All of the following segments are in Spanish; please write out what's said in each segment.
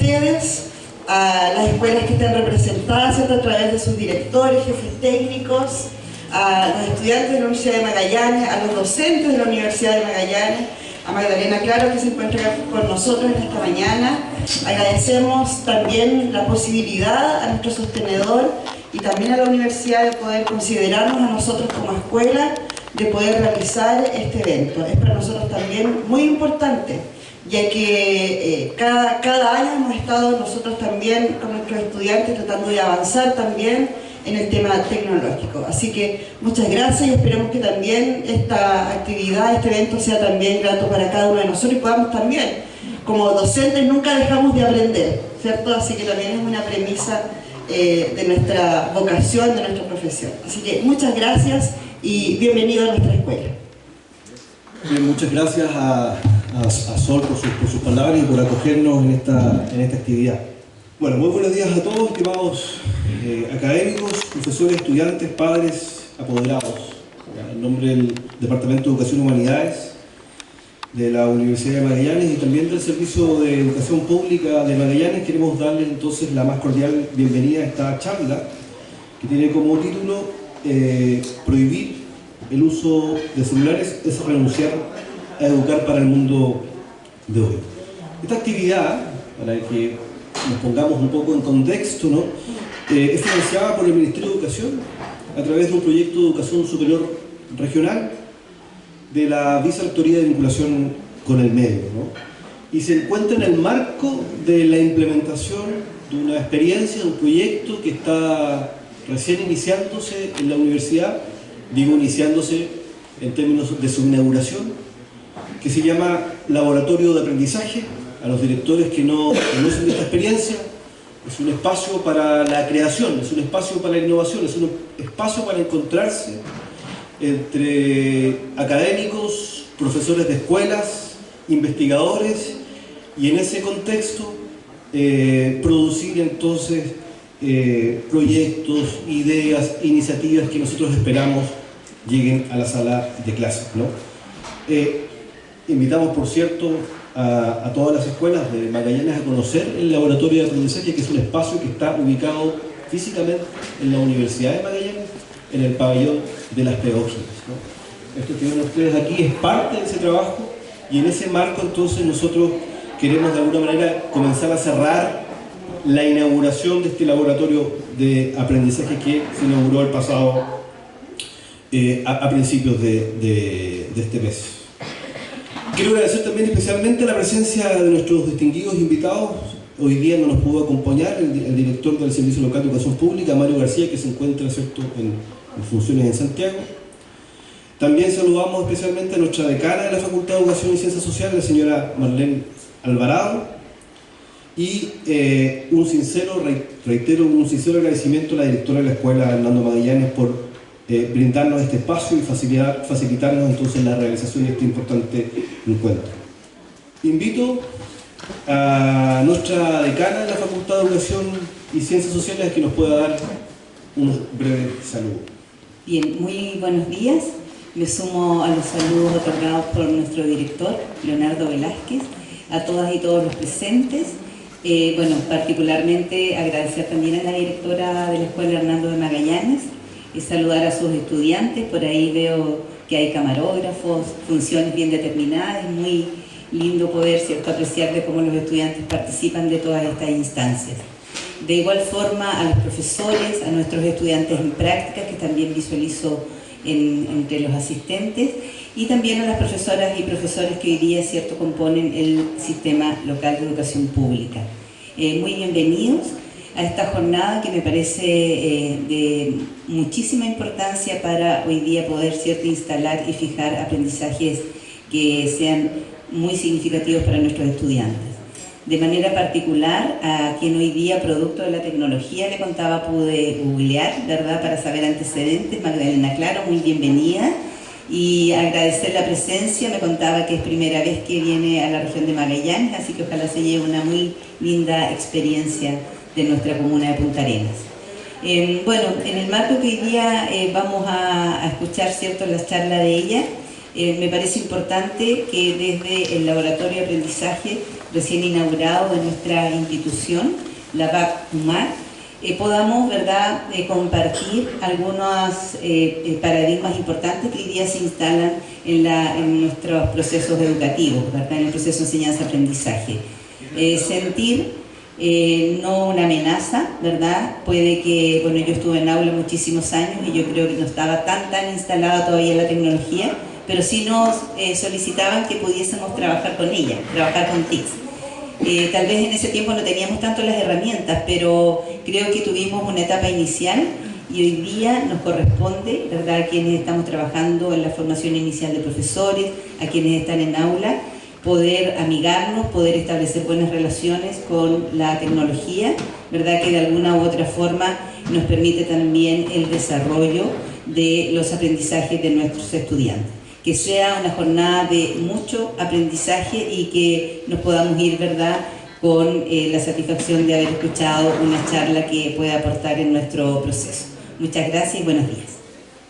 ustedes, a las escuelas que están representadas, ¿cierto?, a través de sus directores, jefes técnicos, a los estudiantes de la Universidad de Magallanes, a los docentes de la Universidad de Magallanes, a Magdalena Claro, que se encuentra con nosotros en esta mañana. Agradecemos también la posibilidad a nuestro sostenedor y también a la universidad de poder considerarnos a nosotros como escuela, de poder realizar este evento. Es para nosotros también muy importante, ya que cada año hemos estado nosotros también con nuestros estudiantes tratando de avanzar también en el tema tecnológico. Así que muchas gracias y esperemos que también esta actividad, este evento sea también grato para cada uno de nosotros y podamos también, como docentes, nunca dejamos de aprender, ¿cierto? Así que también es una premisa de nuestra vocación, de nuestra profesión. Así que muchas gracias y bienvenido a nuestra escuela. Bien, muchas gracias a Sol por sus palabras y por acogernos en esta actividad. Bueno, muy buenos días a todos, estimados académicos, profesores, estudiantes, padres, apoderados. En nombre del Departamento de Educación y Humanidades de la Universidad de Magallanes y también del Servicio de Educación Pública de Magallanes, queremos darles entonces la más cordial bienvenida a esta charla que tiene como título Prohibir el uso de celulares es renunciar a educar para el mundo de hoy. Esta actividad, para que nos pongamos un poco en contexto, ¿no?, es financiada por el Ministerio de Educación a través de un proyecto de educación superior regional de la Vicerrectoría de Vinculación con el Medio, ¿no?, y se encuentra en el marco de la implementación de una experiencia, de un proyecto que está recién iniciándose en la universidad, digo iniciándose en términos de su inauguración, que se llama Laboratorio de Aprendizaje. A los directores que no conocen esta experiencia, es un espacio para la creación, es un espacio para la innovación, es un espacio para encontrarse entre académicos, profesores de escuelas, investigadores, y en ese contexto producir entonces proyectos, ideas, iniciativas que nosotros esperamos lleguen a la sala de clases, ¿no? Invitamos, por cierto, a todas las escuelas de Magallanes a conocer el Laboratorio de Aprendizaje, que es un espacio que está ubicado físicamente en la Universidad de Magallanes, en el pabellón de las pedagogías, ¿no? Esto que ven ustedes aquí es parte de ese trabajo, y en ese marco entonces nosotros queremos de alguna manera comenzar a cerrar la inauguración de este Laboratorio de Aprendizaje que se inauguró el pasado a principios de este mes. Quiero agradecer también especialmente la presencia de nuestros distinguidos invitados. Hoy día no nos pudo acompañar el director del Servicio Local de Educación Pública, Mario García, que se encuentra, ¿cierto?, en funciones en Santiago. También saludamos especialmente a nuestra decana de la Facultad de Educación y Ciencias Sociales, la señora Marlene Alvarado, y reitero un sincero agradecimiento a la directora de la escuela, Hernando Magallanes, por brindarnos este espacio y facilitarnos entonces la realización de este importante encuentro. Invito a nuestra decana de la Facultad de Educación y Ciencias Sociales a que nos pueda dar unos breves saludos. Bien, muy buenos días. Me sumo a los saludos otorgados por nuestro director, Leonardo Velázquez, a todas y todos los presentes. Bueno, particularmente agradecer también a la directora de la Escuela Hernando de Magallanes, y saludar a sus estudiantes. Por ahí veo que hay camarógrafos, funciones bien determinadas. Es muy lindo poder, ¿cierto?, apreciar de cómo los estudiantes participan de todas estas instancias. De igual forma a los profesores, a nuestros estudiantes en prácticas, que también visualizo entre los asistentes, y también a las profesoras y profesores que hoy día, ¿cierto?, componen el Sistema Local de Educación Pública. Muy bienvenidos a esta jornada que me parece de muchísima importancia para hoy día poder, ¿cierto?, instalar y fijar aprendizajes que sean muy significativos para nuestros estudiantes. De manera particular, a quien hoy día, producto de la tecnología, le contaba, pude googlear, ¿verdad?, para saber antecedentes. Magdalena Claro, muy bienvenida, y agradecer la presencia. Me contaba que es primera vez que viene a la región de Magallanes, así que ojalá se lleve una muy linda experiencia de nuestra comuna de Punta Arenas. Bueno, en el marco que hoy día vamos a escuchar, ¿cierto?, la charla de ella, me parece importante que desde el Laboratorio de Aprendizaje recién inaugurado de nuestra institución, la BAC UMAR, podamos, ¿verdad?, compartir algunos paradigmas importantes que hoy día se instalan en nuestros procesos educativos, ¿verdad?, en el proceso de enseñanza-aprendizaje. Sentir no una amenaza, ¿verdad? Puede que, bueno, yo estuve en aula muchísimos años y yo creo que no estaba tan instalada todavía la tecnología, pero sí nos solicitaban que pudiésemos trabajar con ella, trabajar con TICs. Tal vez en ese tiempo no teníamos tanto las herramientas, pero creo que tuvimos una etapa inicial y hoy día nos corresponde, ¿verdad?, a quienes estamos trabajando en la formación inicial de profesores, a quienes están en aula, poder amigarnos, poder establecer buenas relaciones con la tecnología, ¿verdad?, que de alguna u otra forma nos permite también el desarrollo de los aprendizajes de nuestros estudiantes. Que sea una jornada de mucho aprendizaje y que nos podamos ir, ¿verdad?, con la satisfacción de haber escuchado una charla que pueda aportar en nuestro proceso. Muchas gracias y buenos días.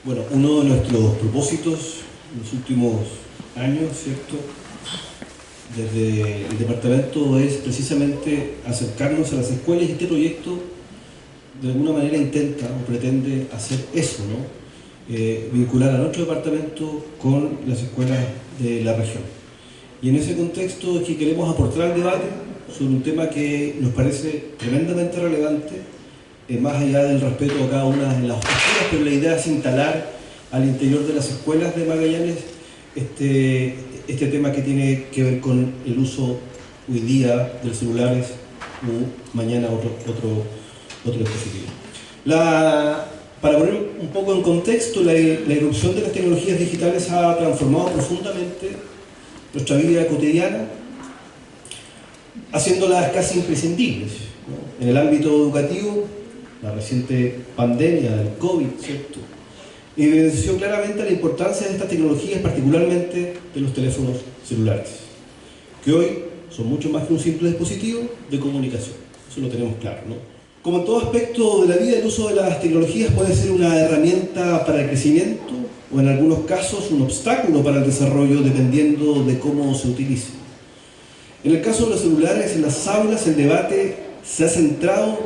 Bueno, uno de nuestros propósitos en los últimos años, ¿cierto?, desde el departamento es precisamente acercarnos a las escuelas, y este proyecto de alguna manera intenta o pretende hacer eso, ¿no? Vincular a nuestro departamento con las escuelas de la región. Y en ese contexto es que queremos aportar al debate sobre un tema que nos parece tremendamente relevante, más allá del respeto a cada una de las posturas, pero la idea es instalar al interior de las escuelas de Magallanes este tema que tiene que ver con el uso hoy día de los celulares o mañana otro dispositivo. Para poner un poco en contexto, la irrupción de las tecnologías digitales ha transformado profundamente nuestra vida cotidiana, haciéndolas casi imprescindibles, ¿no? En el ámbito educativo, la reciente pandemia del COVID, ¿cierto?, evidenció claramente la importancia de estas tecnologías, particularmente de los teléfonos celulares, que hoy son mucho más que un simple dispositivo de comunicación. Eso lo tenemos claro, ¿no? Como en todo aspecto de la vida, el uso de las tecnologías puede ser una herramienta para el crecimiento o en algunos casos un obstáculo para el desarrollo, dependiendo de cómo se utilice. En el caso de los celulares, en las aulas el debate se ha centrado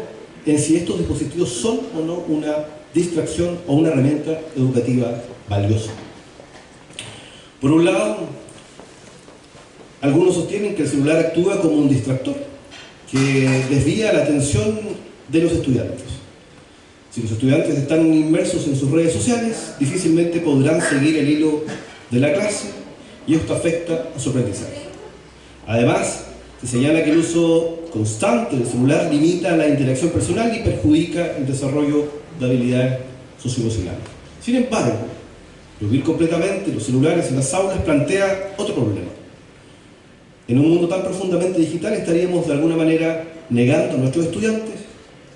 en si estos dispositivos son o no una distracción o una herramienta educativa valiosa. Por un lado, algunos sostienen que el celular actúa como un distractor, que desvía la atención de los estudiantes. Si los estudiantes están inmersos en sus redes sociales, difícilmente podrán seguir el hilo de la clase y esto afecta a su aprendizaje. Además, se señala que el uso constante del celular limita la interacción personal y perjudica el desarrollo de habilidades socioemocionales. Sin embargo, prohibir completamente los celulares en las aulas plantea otro problema. En un mundo tan profundamente digital estaríamos de alguna manera negando a nuestros estudiantes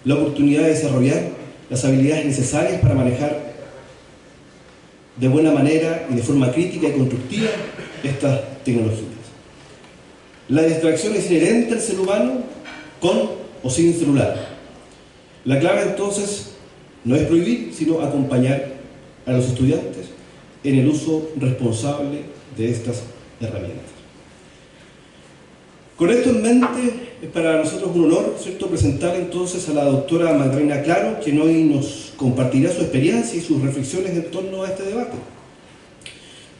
la oportunidad de desarrollar las habilidades necesarias para manejar de buena manera y de forma crítica y constructiva estas tecnologías. La distracción es inherente al ser humano con o sin celular. La clave entonces no es prohibir, sino acompañar a los estudiantes en el uso responsable de estas herramientas. Con esto en mente, es para nosotros un honor, ¿cierto?, presentar entonces a la doctora Magdalena Claro, quien hoy nos compartirá su experiencia y sus reflexiones en torno a este debate.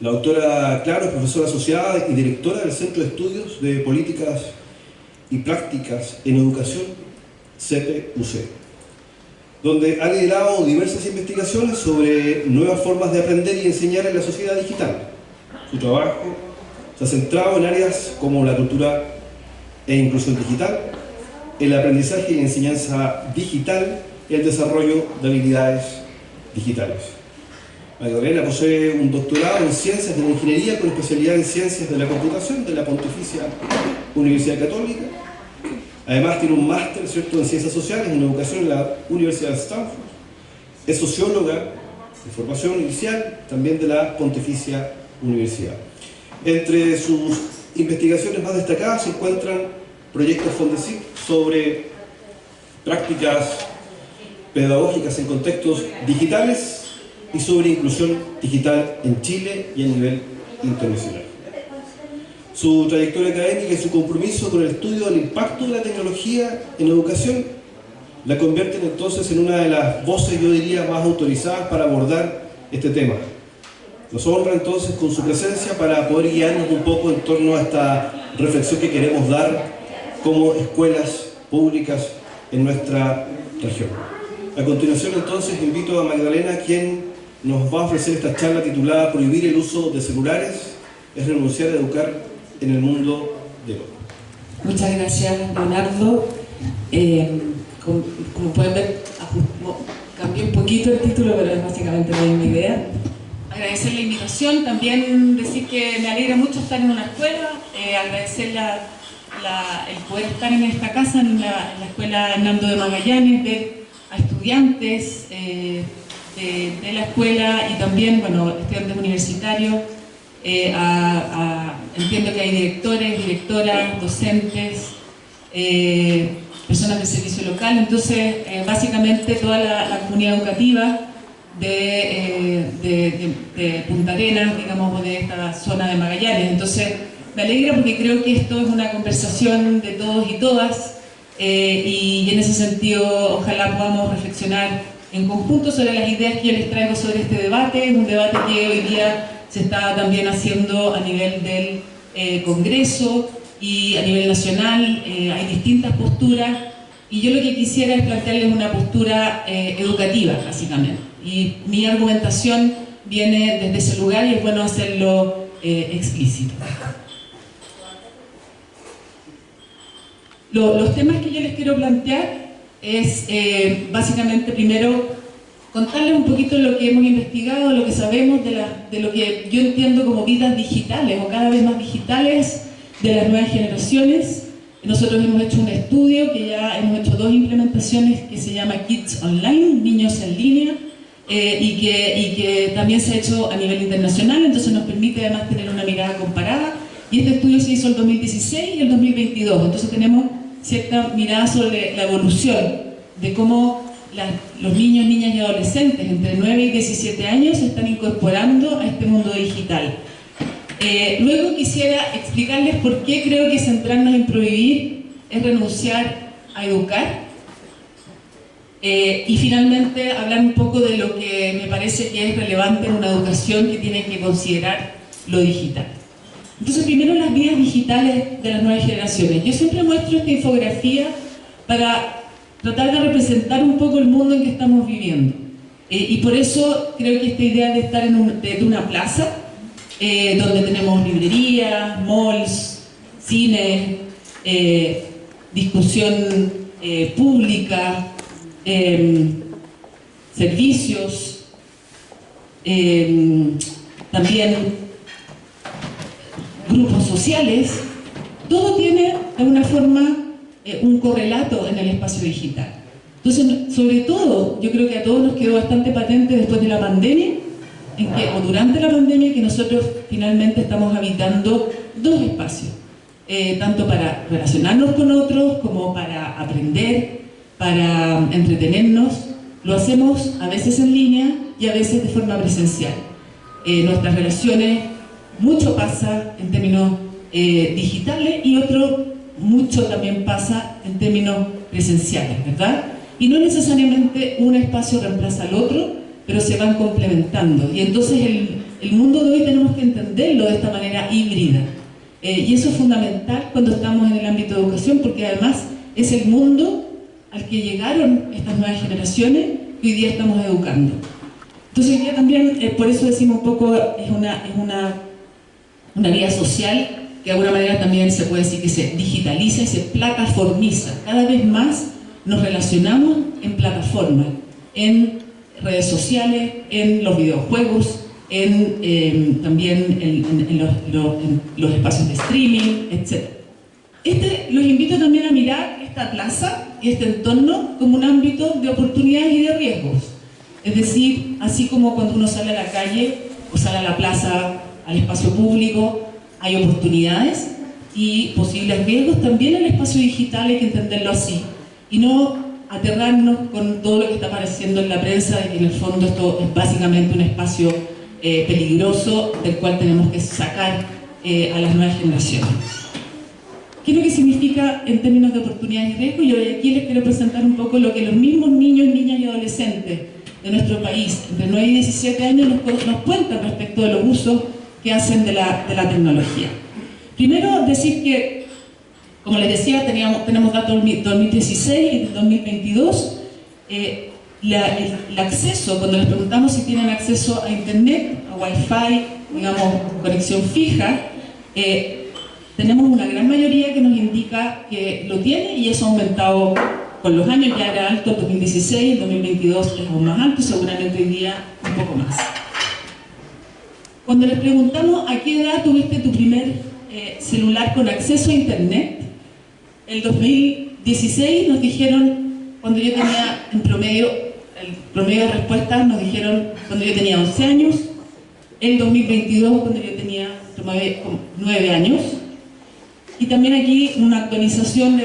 La doctora Claro es profesora asociada y directora del Centro de Estudios de Políticas y Prácticas en Educación, CPUC, donde ha liderado diversas investigaciones sobre nuevas formas de aprender y enseñar en la sociedad digital. Su trabajo se ha centrado en áreas como la cultura e inclusión digital, el aprendizaje y enseñanza digital y el desarrollo de habilidades digitales. Magdalena posee un doctorado en Ciencias de la Ingeniería con especialidad en Ciencias de la Computación de la Pontificia Universidad Católica. Además tiene un máster, ¿cierto?, en Ciencias Sociales y en Educación en la Universidad de Stanford. Es socióloga de formación inicial también de la Pontificia Universidad. Entre sus investigaciones más destacadas se encuentran proyectos Fondesit sobre prácticas pedagógicas en contextos digitales y sobre inclusión digital en Chile y a nivel internacional. Su trayectoria académica y su compromiso con el estudio del impacto de la tecnología en educación la convierten entonces en una de las voces, yo diría, más autorizadas para abordar este tema. Nos honra entonces con su presencia para poder guiarnos un poco en torno a esta reflexión que queremos dar como escuelas públicas en nuestra región. A continuación entonces invito a Magdalena, quien nos va a ofrecer esta charla titulada "Prohibir el uso de celulares es renunciar a educar en el mundo de hoy". Muchas gracias, Leonardo. Como pueden ver, cambié un poquito el título, pero es básicamente la misma idea. Agradecer la invitación, también decir que me alegra mucho estar en una escuela, agradecer el poder estar en esta casa, en la Escuela Hernando de Magallanes, ver a estudiantes de la escuela y también, bueno, estudiantes universitarios. Entiendo que hay directores, directoras, docentes, personas del servicio local, entonces básicamente toda la comunidad educativa de Punta Arenas, digamos, de esta zona de Magallanes. Entonces me alegra porque creo que esto es una conversación de todos y todas y en ese sentido ojalá podamos reflexionar en conjunto sobre las ideas que yo les traigo sobre este debate, un debate que hoy día se está también haciendo a nivel del Congreso y a nivel nacional. Hay distintas posturas y yo lo que quisiera es plantearles una postura educativa, básicamente. Y mi argumentación viene desde ese lugar y es bueno hacerlo explícito. Los temas que yo les quiero plantear es básicamente primero contarles un poquito lo que hemos investigado, lo que sabemos de lo que yo entiendo como vidas digitales o cada vez más digitales de las nuevas generaciones. Nosotros hemos hecho un estudio que ya hemos hecho 2 implementaciones que se llama Kids Online, niños en línea, y que también se ha hecho a nivel internacional, entonces nos permite además tener una mirada comparada. Y este estudio se hizo el 2016 y el 2022, entonces tenemos cierta mirada sobre la evolución de cómo los niños, niñas y adolescentes entre 9 y 17 años se están incorporando a este mundo digital. Luego quisiera explicarles por qué creo que centrarnos en prohibir es renunciar a educar. Y finalmente hablar un poco de lo que me parece que es relevante en una educación que tiene que considerar lo digital. Entonces, primero las vidas digitales de las nuevas generaciones. Yo siempre muestro esta infografía para tratar de representar un poco el mundo en que estamos viviendo. Y por eso creo que esta idea de estar en una plaza, donde tenemos librerías, malls, cine, discusión pública, servicios, también grupos sociales, todo tiene de alguna forma un correlato en el espacio digital. Entonces, sobre todo, yo creo que a todos nos quedó bastante patente después de la pandemia, o durante la pandemia, que nosotros finalmente estamos habitando 2 espacios, tanto para relacionarnos con otros como para aprender, para entretenernos. Lo hacemos a veces en línea y a veces de forma presencial. Nuestras relaciones, mucho pasa en términos digitales y mucho también pasa en términos presenciales, ¿verdad? Y no necesariamente un espacio reemplaza al otro, pero se van complementando. Y entonces el mundo de hoy tenemos que entenderlo de esta manera híbrida. Y eso es fundamental cuando estamos en el ámbito de educación, porque además es el mundo al que llegaron estas nuevas generaciones que hoy día estamos educando. Entonces hoy día también, por eso decimos un poco, es una vía social que de alguna manera también se puede decir que se digitaliza y se plataformiza. Cada vez más nos relacionamos en plataformas, en redes sociales, en los videojuegos, también en los espacios de streaming, etc. Los invito también a mirar esta plaza y este entorno como un ámbito de oportunidades y de riesgos. Es decir, así como cuando uno sale a la calle o sale a la plaza, al espacio público, hay oportunidades y posibles riesgos, también en el espacio digital hay que entenderlo así y no aterrarnos con todo lo que está apareciendo en la prensa de que en el fondo esto es básicamente un espacio peligroso del cual tenemos que sacar a las nuevas generaciones. ¿Qué es lo que significa en términos de oportunidades y riesgos? Y hoy aquí les quiero presentar un poco lo que los mismos niños, niñas y adolescentes de nuestro país, entre 9 y 17 años, nos cuentan respecto de los usos que hacen de la tecnología. Primero, decir que, como les decía, tenemos datos del 2016 y del 2022. El acceso, cuando les preguntamos si tienen acceso a internet, a wifi, digamos, conexión fija, tenemos una gran mayoría que nos indica que lo tiene, y eso ha aumentado con los años. Ya era alto en 2016, en 2022 es aún más alto, seguramente hoy día un poco más. Cuando les preguntamos a qué edad tuviste tu primer celular con acceso a internet, el 2016 nos dijeron, cuando yo tenía en promedio, el promedio de respuestas nos dijeron cuando yo tenía 11 años, el 2022 cuando yo tenía 9 años, y también aquí una actualización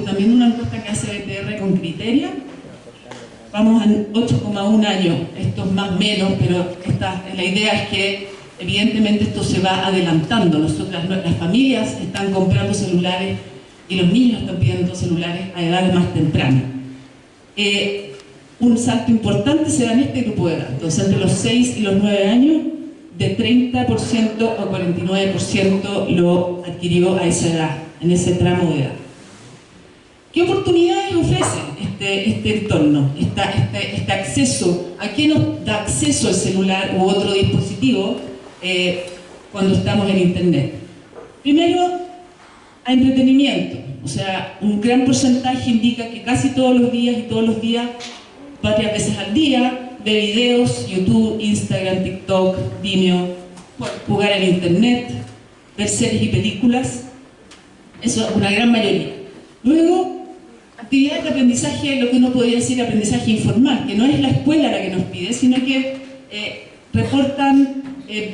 también una encuesta que hace BTR con Criteria. Vamos a 8,1 años, esto es más o menos, pero la idea es que evidentemente esto se va adelantando. Las familias están comprando celulares y los niños están pidiendo celulares a edades más tempranas. Un salto importante se da en este grupo de edad, entonces entre los 6 y los 9 años, de 30% a 49% lo adquirió a esa edad, en ese tramo de edad. ¿Qué oportunidades ofrece este entorno, este acceso? ¿A qué nos da acceso el celular u otro dispositivo cuando estamos en internet? Primero, a entretenimiento. O sea, un gran porcentaje indica que casi todos los días varias veces al día, ve videos, YouTube, Instagram, TikTok, Vimeo, jugar en internet, ver series y películas. Eso es una gran mayoría. Luego, actividades de aprendizaje, lo que uno podría decir aprendizaje informal, que no es la escuela la que nos pide, sino que reportan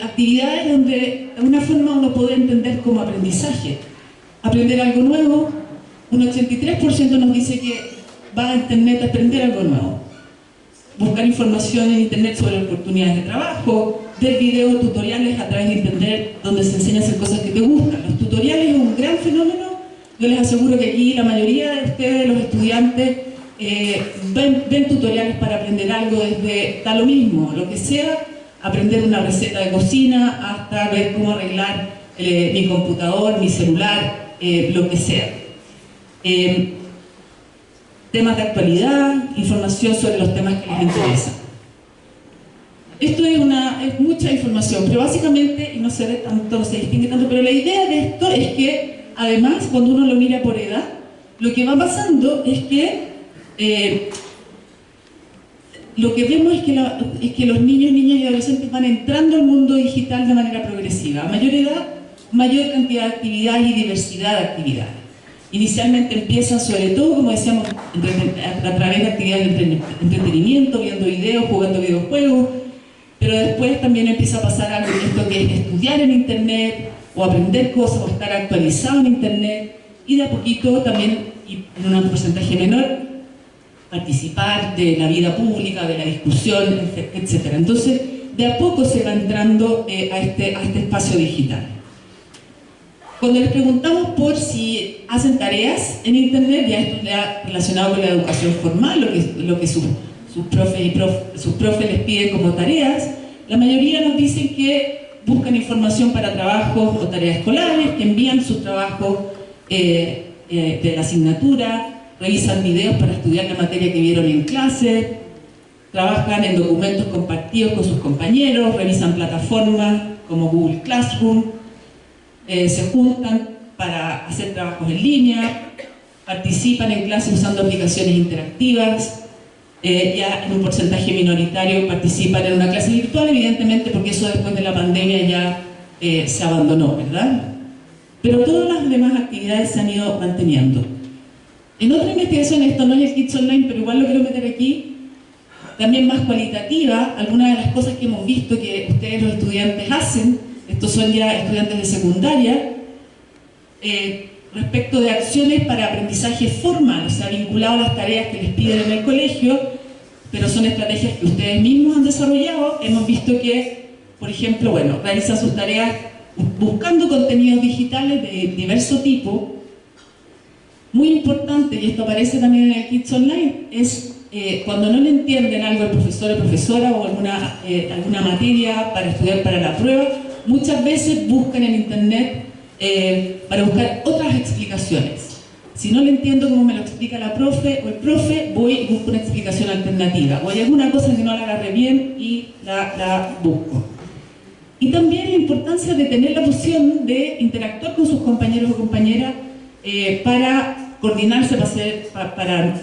actividades donde de alguna forma uno puede entender como aprendizaje. Aprender algo nuevo, un 83% nos dice que va a internet a aprender algo nuevo. Buscar información en internet sobre oportunidades de trabajo, ver videos, tutoriales a través de internet donde se enseñan a hacer cosas que te gustan. Los tutoriales es un gran fenómeno. Yo les aseguro que aquí la mayoría de ustedes, los estudiantes, ven tutoriales para aprender algo desde, da lo mismo, lo que sea, aprender una receta de cocina, hasta ver cómo arreglar mi computador, mi celular, lo que sea. Temas de actualidad, información sobre los temas que les interesan. Esto es mucha información, pero básicamente, y no se ve tanto, no se distingue tanto, pero la idea de esto es que, además, cuando uno lo mira por edad, lo que va pasando es que lo que vemos es que los niños, niñas y adolescentes van entrando al mundo digital de manera progresiva. A mayor edad, mayor cantidad de actividades y diversidad de actividades. Inicialmente empiezan, sobre todo, como decíamos, a través de actividades de entretenimiento, viendo videos, jugando videojuegos, pero después también empieza a pasar algo, esto que es estudiar en internet, o aprender cosas, o estar actualizado en internet, y de a poquito también, y en un porcentaje menor, participar de la vida pública, de la discusión, etc. Entonces, de a poco se va entrando a este espacio digital. Cuando les preguntamos por si hacen tareas en internet, ya esto está relacionado con la educación formal, lo que sus profes les piden como tareas, la mayoría nos dicen que buscan información para trabajos o tareas escolares, que envían sus trabajos de la asignatura, revisan videos para estudiar la materia que vieron en clase, trabajan en documentos compartidos con sus compañeros, revisan plataformas como Google Classroom, se juntan para hacer trabajos en línea, participan en clases usando aplicaciones interactivas, ya en un porcentaje minoritario participan en una clase virtual, evidentemente porque eso después de la pandemia ya se abandonó, ¿verdad? Pero todas las demás actividades se han ido manteniendo. En otra investigación, esto no es el Kids Online, pero igual lo quiero meter aquí, también más cualitativa, algunas de las cosas que hemos visto que ustedes los estudiantes hacen, estos son ya estudiantes de secundaria, respecto de acciones para aprendizaje formal, o sea, vinculado a las tareas que les piden en el colegio, pero son estrategias que ustedes mismos han desarrollado. Hemos visto que, por ejemplo, realizan sus tareas buscando contenidos digitales de diverso tipo. Muy importante, y esto aparece también en el Kids Online, es cuando no le entienden algo al profesor o profesora o alguna materia para estudiar para la prueba, muchas veces buscan en internet para buscar otras explicaciones. Si no le entiendo cómo me lo explica la profe o el profe, voy y busco una explicación alternativa. O hay alguna cosa que no la agarré bien y la busco. Y también la importancia de tener la opción de interactuar con sus compañeros o compañeras para coordinarse, para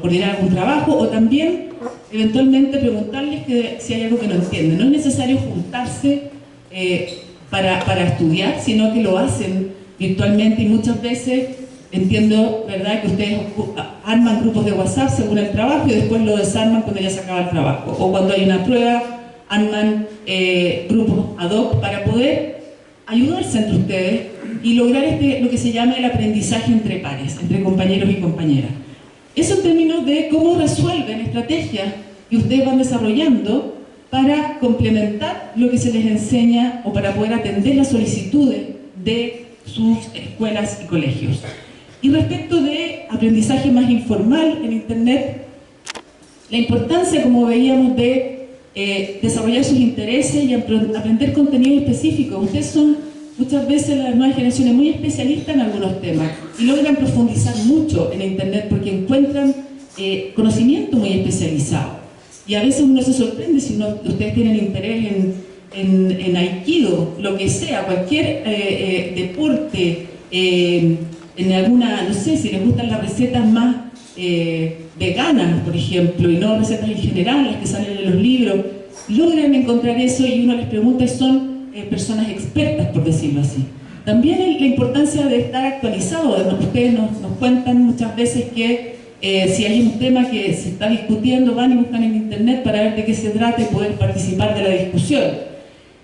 coordinar algún trabajo, o también eventualmente preguntarles si hay algo que no entienden. No es necesario juntarse para estudiar, sino que lo hacen virtualmente, y muchas veces entiendo, ¿verdad?, que ustedes arman grupos de WhatsApp según el trabajo y después lo desarman cuando ya se acaba el trabajo, o cuando hay una prueba arman grupos ad hoc para poder ayudarse entre ustedes y lograr lo que se llama el aprendizaje entre pares, entre compañeros y compañeras. Eso en términos de cómo resuelven estrategias que ustedes van desarrollando para complementar lo que se les enseña o para poder atender las solicitudes de sus escuelas y colegios. Y respecto de aprendizaje más informal en Internet, la importancia, como veíamos, de desarrollar sus intereses y aprender contenido específico. Ustedes son muchas veces, las nuevas generaciones, muy especialistas en algunos temas y logran profundizar mucho en Internet porque encuentran conocimiento muy especializado. Y a veces uno se sorprende si ustedes tienen interés en Aikido, lo que sea, cualquier deporte, en alguna, no sé, si les gustan las recetas más veganas, por ejemplo, y no recetas en general, las que salen en los libros, logran encontrar eso y uno les pregunta y son personas expertas, por decirlo así. También la importancia de estar actualizado. Ustedes nos cuentan muchas veces que si hay un tema que se está discutiendo, van y buscan en internet para ver de qué se trata y poder participar de la discusión.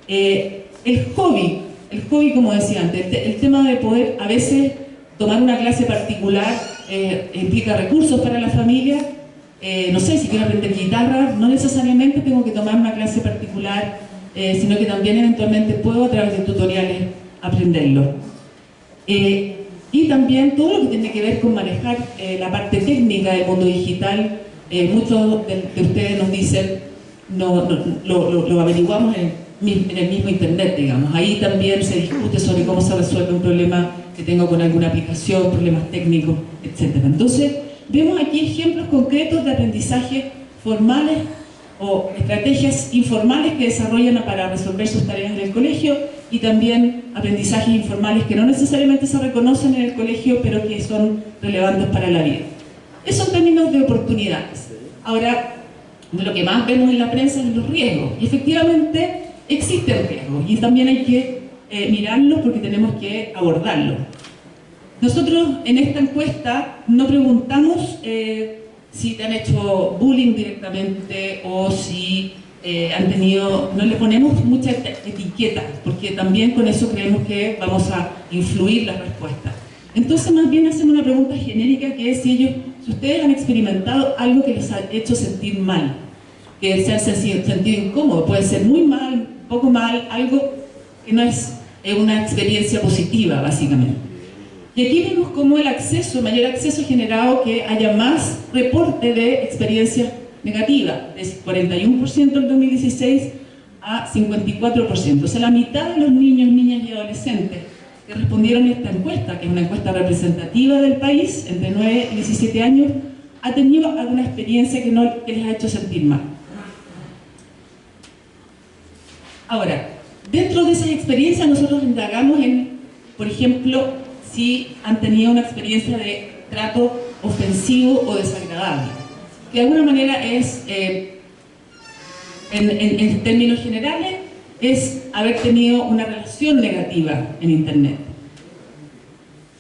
El hobby, como decía antes, el tema de poder a veces tomar una clase particular implica recursos para la familia. No sé, si quiero aprender guitarra, no necesariamente tengo que tomar una clase particular, sino que también eventualmente puedo a través de tutoriales aprenderlo. Y también todo lo que tiene que ver con manejar la parte técnica del mundo digital. Muchos de ustedes nos dicen, lo averiguamos en el mismo internet, digamos. Ahí también se discute sobre cómo se resuelve un problema que tengo con alguna aplicación, problemas técnicos, etc. Entonces, vemos aquí ejemplos concretos de aprendizaje formales o estrategias informales que desarrollan para resolver sus tareas en el colegio, y también aprendizajes informales que no necesariamente se reconocen en el colegio, pero que son relevantes para la vida. Eso en términos de oportunidades. Ahora, lo que más vemos en la prensa es los riesgos. Y efectivamente existen riesgos, y también hay que mirarlos porque tenemos que abordarlos. Nosotros en esta encuesta no preguntamos si te han hecho bullying directamente o si han tenido, no le ponemos mucha etiqueta, porque también con eso creemos que vamos a influir las respuestas. Entonces más bien hacemos una pregunta genérica, que es si ustedes han experimentado algo que les ha hecho sentir mal, que se han sentido incómodos. Puede ser muy mal, poco mal, algo que no es una experiencia positiva, básicamente. Y aquí vemos cómo el mayor acceso ha generado que haya más reporte de experiencias negativas, de 41% en 2016 a 54%. O sea, la mitad de los niños, niñas y adolescentes que respondieron a esta encuesta, que es una encuesta representativa del país, entre 9 y 17 años, ha tenido alguna experiencia que les ha hecho sentir mal. Ahora, dentro de esas experiencias nosotros indagamos en, por ejemplo, si han tenido una experiencia de trato ofensivo o desagradable. De alguna manera es, en términos generales, es haber tenido una relación negativa en Internet.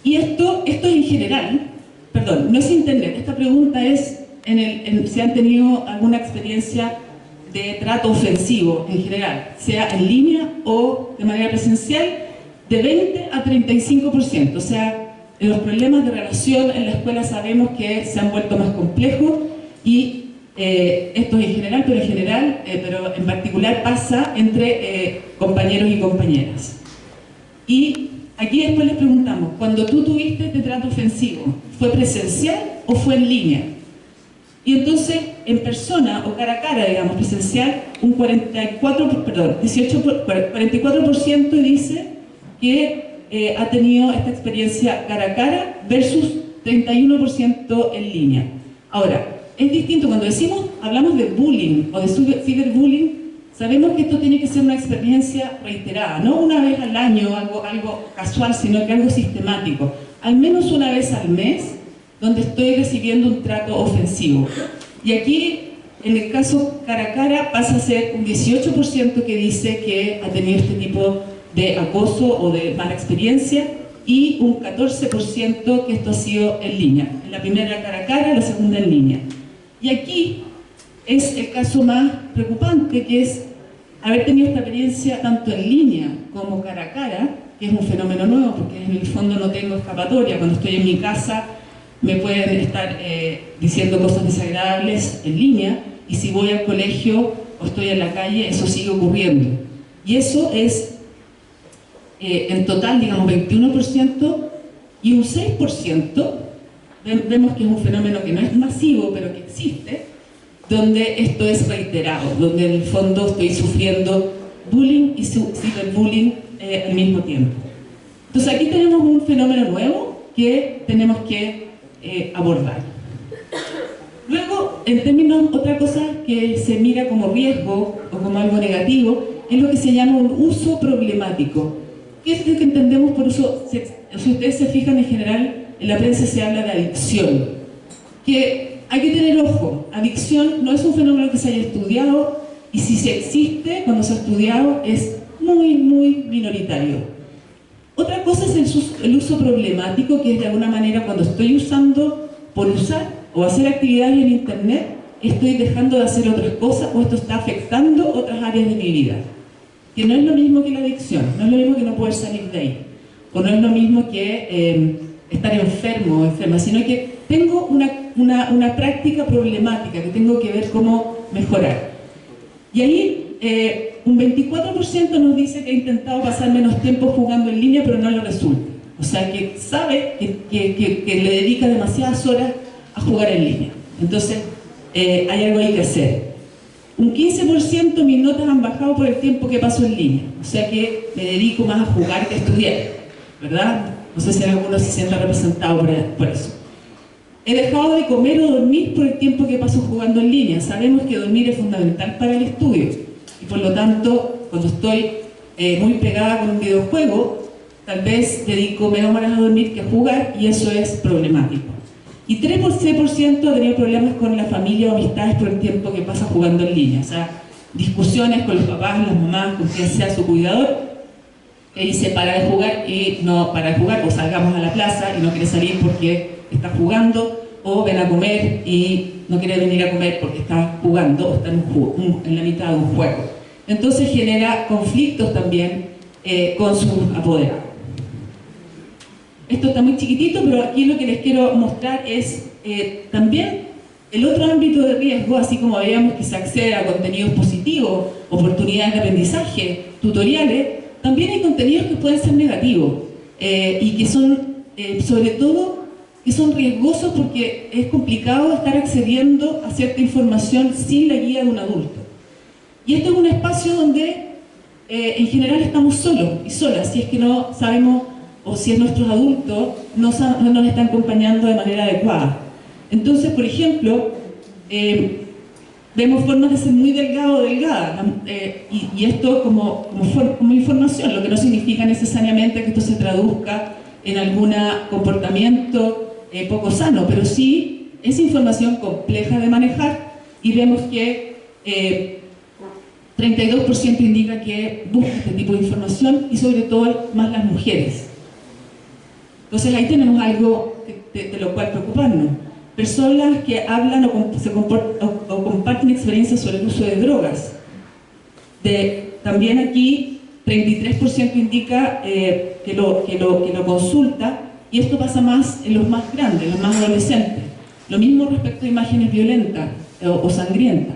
Y esto es en general, perdón, no es Internet, esta pregunta es si han tenido alguna experiencia de trato ofensivo en general, sea en línea o de manera presencial, de 20 a 35%. O sea, los problemas de relación en la escuela sabemos que se han vuelto más complejos, y esto es en general, pero en particular particular pasa entre compañeros y compañeras. Y aquí después les preguntamos, cuando tú tuviste este trato ofensivo, ¿fue presencial o fue en línea? Y entonces, en persona o cara a cara, digamos, presencial, un 44% dice que ha tenido esta experiencia cara a cara versus 31% en línea. Ahora, es distinto cuando hablamos de bullying o de ciberbullying, sabemos que esto tiene que ser una experiencia reiterada, no una vez al año, algo casual, sino que algo sistemático. Al menos una vez al mes, donde estoy recibiendo un trato ofensivo. Y aquí, en el caso cara a cara, pasa a ser un 18% que dice que ha tenido este tipo de acoso o de mala experiencia, y un 14% que esto ha sido en línea. En la primera cara a cara, la segunda en línea. Y aquí es el caso más preocupante, que es haber tenido esta experiencia tanto en línea como cara a cara, que es un fenómeno nuevo, porque en el fondo no tengo escapatoria. Cuando estoy en mi casa me pueden estar diciendo cosas desagradables en línea, y si voy al colegio o estoy en la calle, eso sigue ocurriendo. Y eso es en total, digamos, 21%, y un 6%, vemos que es un fenómeno que no es masivo, pero que existe, donde esto es reiterado, donde en el fondo estoy sufriendo bullying y ciberbullying al mismo tiempo. Entonces aquí tenemos un fenómeno nuevo que tenemos que abordar. Luego, en términos, otra cosa que se mira como riesgo o como algo negativo, es lo que se llama un uso problemático. ¿Qué es lo que entendemos por uso? Si ustedes se fijan, en general en la prensa se habla de adicción, que hay que tener ojo. Adicción no es un fenómeno que se haya estudiado, y si se existe, cuando se ha estudiado, es muy, muy minoritario. Otra cosa es el uso problemático, que es de alguna manera cuando estoy usando por usar o hacer actividades en internet, estoy dejando de hacer otras cosas, o esto está afectando otras áreas de mi vida. Que no es lo mismo que la adicción, no es lo mismo que no poder salir de ahí, o no es lo mismo que estar enfermo o enferma, sino que tengo una práctica problemática que tengo que ver cómo mejorar. Y ahí un 24% nos dice que ha intentado pasar menos tiempo jugando en línea, pero no le resulta. O sea, que sabe que le dedica demasiadas horas a jugar en línea. Entonces, hay algo ahí que hacer. Un 15% mis notas han bajado por el tiempo que paso en línea. O sea que me dedico más a jugar que a estudiar, ¿verdad? No sé si alguno se sienta representado por eso. He dejado de comer o dormir por el tiempo que paso jugando en línea. Sabemos que dormir es fundamental para el estudio. Y por lo tanto, cuando estoy muy pegada con un videojuego, tal vez dedico menos horas a dormir que a jugar, y eso es problemático. Y 3% ha tenido problemas con la familia o amistades por el tiempo que pasa jugando en línea. O sea, discusiones con los papás, las mamás, con quien sea su cuidador, que dice para de jugar y no para de jugar, o salgamos a la plaza y no quiere salir porque está jugando, o ven a comer y no quiere venir a comer porque está jugando o está en la mitad de un juego. Entonces genera conflictos también con sus apoderados. Esto está muy chiquitito, pero aquí lo que les quiero mostrar es también el otro ámbito de riesgo, así como veíamos que se accede a contenidos positivos, oportunidades de aprendizaje, tutoriales, también hay contenidos que pueden ser negativos y que son, sobre todo, que son riesgosos porque es complicado estar accediendo a cierta información sin la guía de un adulto. Y este es un espacio donde en general estamos solos y solas, si es que no sabemos, o si es nuestros adultos no nos están acompañando de manera adecuada. Entonces, por ejemplo, vemos formas de ser muy delgado o delgada, y esto como información, lo que no significa necesariamente que esto se traduzca en algún comportamiento poco sano, pero sí es información compleja de manejar, y vemos que 32% indica que busca este tipo de información, y sobre todo más las mujeres. Entonces ahí tenemos algo de lo cual preocuparnos. Personas que hablan o comparten experiencias sobre el uso de drogas. También aquí 33% indica que lo consulta, y esto pasa más en los más grandes, los más adolescentes. Lo mismo respecto a imágenes violentas o sangrientas.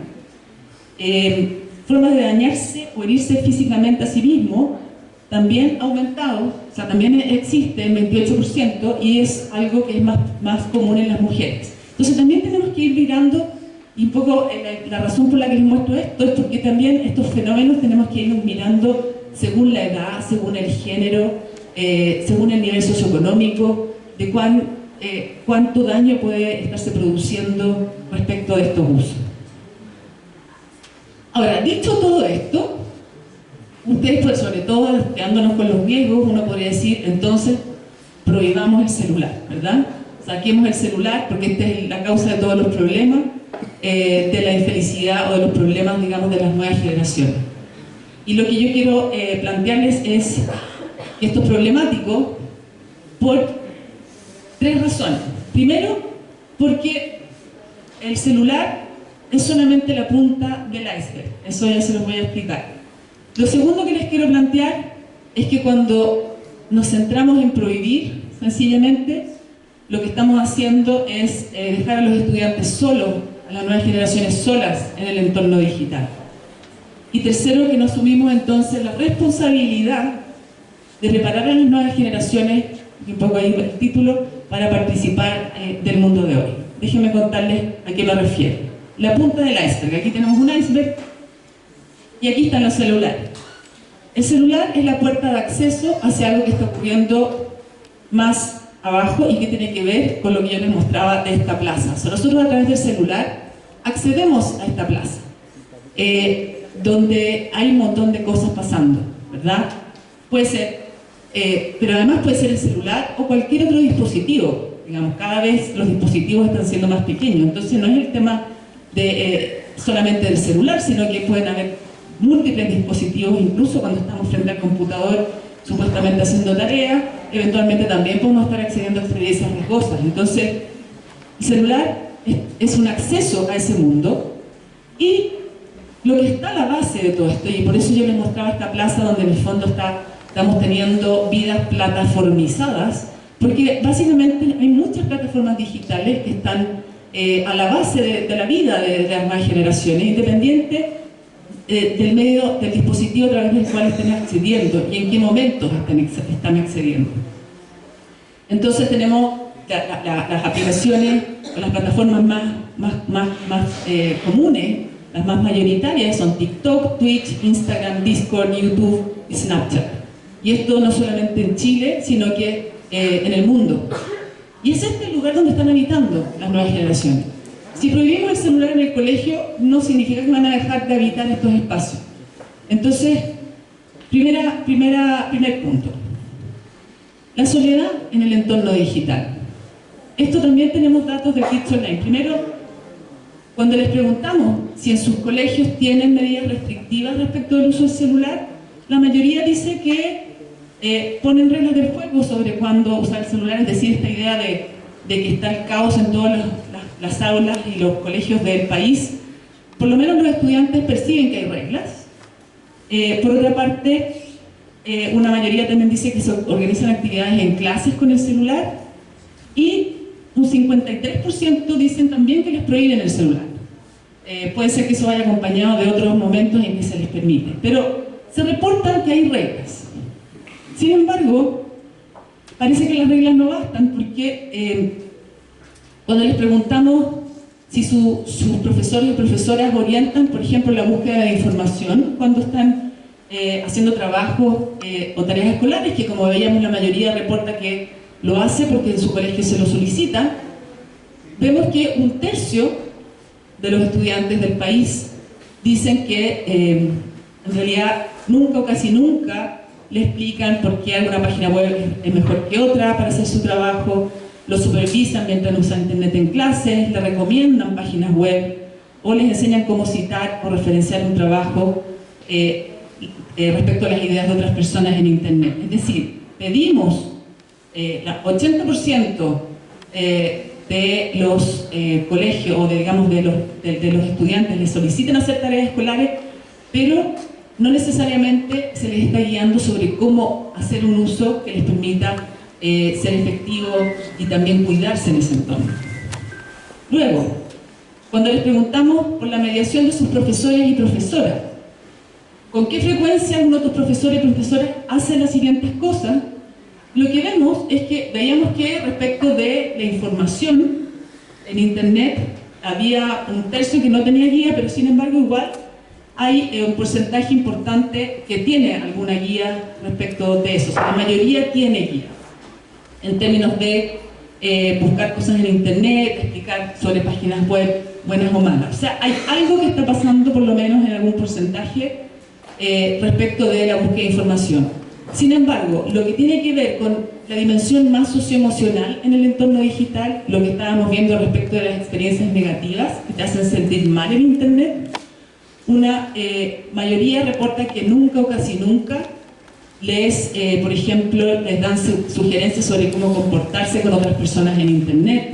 formas de dañarse o herirse físicamente a sí mismo también ha aumentado, o sea, también existe el 28% y es algo que es más común en las mujeres. Entonces también tenemos que ir mirando, y un poco la razón por la que les muestro esto es porque también estos fenómenos tenemos que irlos mirando según la edad, según el género, según el nivel socioeconómico, de cuánto daño puede estarse produciendo respecto de estos usos. Ahora, dicho todo esto, ustedes, pues, sobre todo quedándonos con los riesgos, uno podría decir, entonces, prohibamos el celular, ¿verdad? Saquemos el celular porque esta es la causa de todos los problemas, de la infelicidad o de los problemas, digamos, de las nuevas generaciones. Y lo que yo quiero plantearles es que esto es problemático por 3 razones. Primero, porque el celular es solamente la punta del iceberg. Eso ya se los voy a explicar. Lo segundo que les quiero plantear es que cuando nos centramos en prohibir, sencillamente, lo que estamos haciendo es dejar a los estudiantes solos, a las nuevas generaciones solas en el entorno digital. Y tercero, que nos asumimos entonces la responsabilidad de preparar a las nuevas generaciones, y un poco ahí el título, para participar del mundo de hoy. Déjenme contarles a qué me refiero. La punta del iceberg. Aquí tenemos un iceberg y aquí están los celulares. El celular es la puerta de acceso hacia algo que está ocurriendo más abajo y que tiene que ver con lo que yo les mostraba de esta plaza. O sea, nosotros a través del celular accedemos a esta plaza, donde hay un montón de cosas pasando, ¿verdad? Puede ser, pero además puede ser el celular o cualquier otro dispositivo. Digamos, cada vez los dispositivos están siendo más pequeños, entonces no es el tema solamente del celular, sino que pueden haber múltiples dispositivos, incluso cuando estamos frente al computador supuestamente haciendo tareas, eventualmente también podemos estar accediendo a experiencias riesgosas. Entonces, el celular es un acceso a ese mundo y lo que está a la base de todo esto, y por eso yo les mostraba esta plaza donde en el fondo estamos teniendo vidas plataformizadas, porque básicamente hay muchas plataformas digitales que están a la base de la vida de las nuevas generaciones, independiente del medio, del dispositivo a través del cual estén accediendo y en qué momentos están accediendo. Entonces tenemos las aplicaciones, las plataformas más comunes, las más mayoritarias son TikTok, Twitch, Instagram, Discord, YouTube y Snapchat. Y esto no solamente en Chile, sino que en el mundo. Y es este el lugar donde están habitando las nuevas generaciones. Si prohibimos el celular en el colegio, no significa que van a dejar de habitar estos espacios. Entonces, primer punto. La soledad en el entorno digital. Esto también tenemos datos de Kids Online. Primero, cuando les preguntamos si en sus colegios tienen medidas restrictivas respecto del uso del celular, la mayoría dice que ponen reglas del juego sobre cuándo usar el celular, es decir, esta idea de que está el caos en todas las aulas y los colegios del país. Por lo menos los estudiantes perciben que hay reglas. Por otra parte, una mayoría también dice que se organizan actividades en clases con el celular y un 53% dicen también que les prohíben el celular. Puede ser que eso vaya acompañado de otros momentos en que se les permite, pero se reportan que hay reglas. Sin embargo, parece que las reglas no bastan porque cuando les preguntamos si sus profesores y profesoras orientan, por ejemplo, la búsqueda de información cuando están haciendo trabajos o tareas escolares, que como veíamos la mayoría reporta que lo hace porque en su colegio se lo solicitan, vemos que 1/3 de los estudiantes del país dicen que en realidad nunca o casi nunca le explican por qué alguna página web es mejor que otra para hacer su trabajo, lo supervisan mientras usan internet en clases, le recomiendan páginas web o les enseñan cómo citar o referenciar un trabajo respecto a las ideas de otras personas en internet. Es decir, pedimos 80% de los colegios o de los estudiantes les soliciten hacer tareas escolares, pero no necesariamente se les está guiando sobre cómo hacer un uso que les permita ser efectivo y también cuidarse en ese entorno. Luego, cuando les preguntamos por la mediación de sus profesores y profesoras, con qué frecuencia algunos de tus profesores y profesoras hacen las siguientes cosas, lo que vemos es que veíamos que respecto de la información en Internet había un tercio que no tenía guía, pero sin embargo igual hay un porcentaje importante que tiene alguna guía respecto de eso. O sea, la mayoría tiene guía en términos de buscar cosas en Internet, explicar sobre páginas web buenas o malas. O sea, hay algo que está pasando por lo menos en algún porcentaje respecto de la búsqueda de información. Sin embargo, lo que tiene que ver con la dimensión más socioemocional en el entorno digital, lo que estábamos viendo respecto de las experiencias negativas que te hacen sentir mal en Internet, una mayoría reporta que nunca o casi nunca por ejemplo, les dan sugerencias sobre cómo comportarse con otras personas en Internet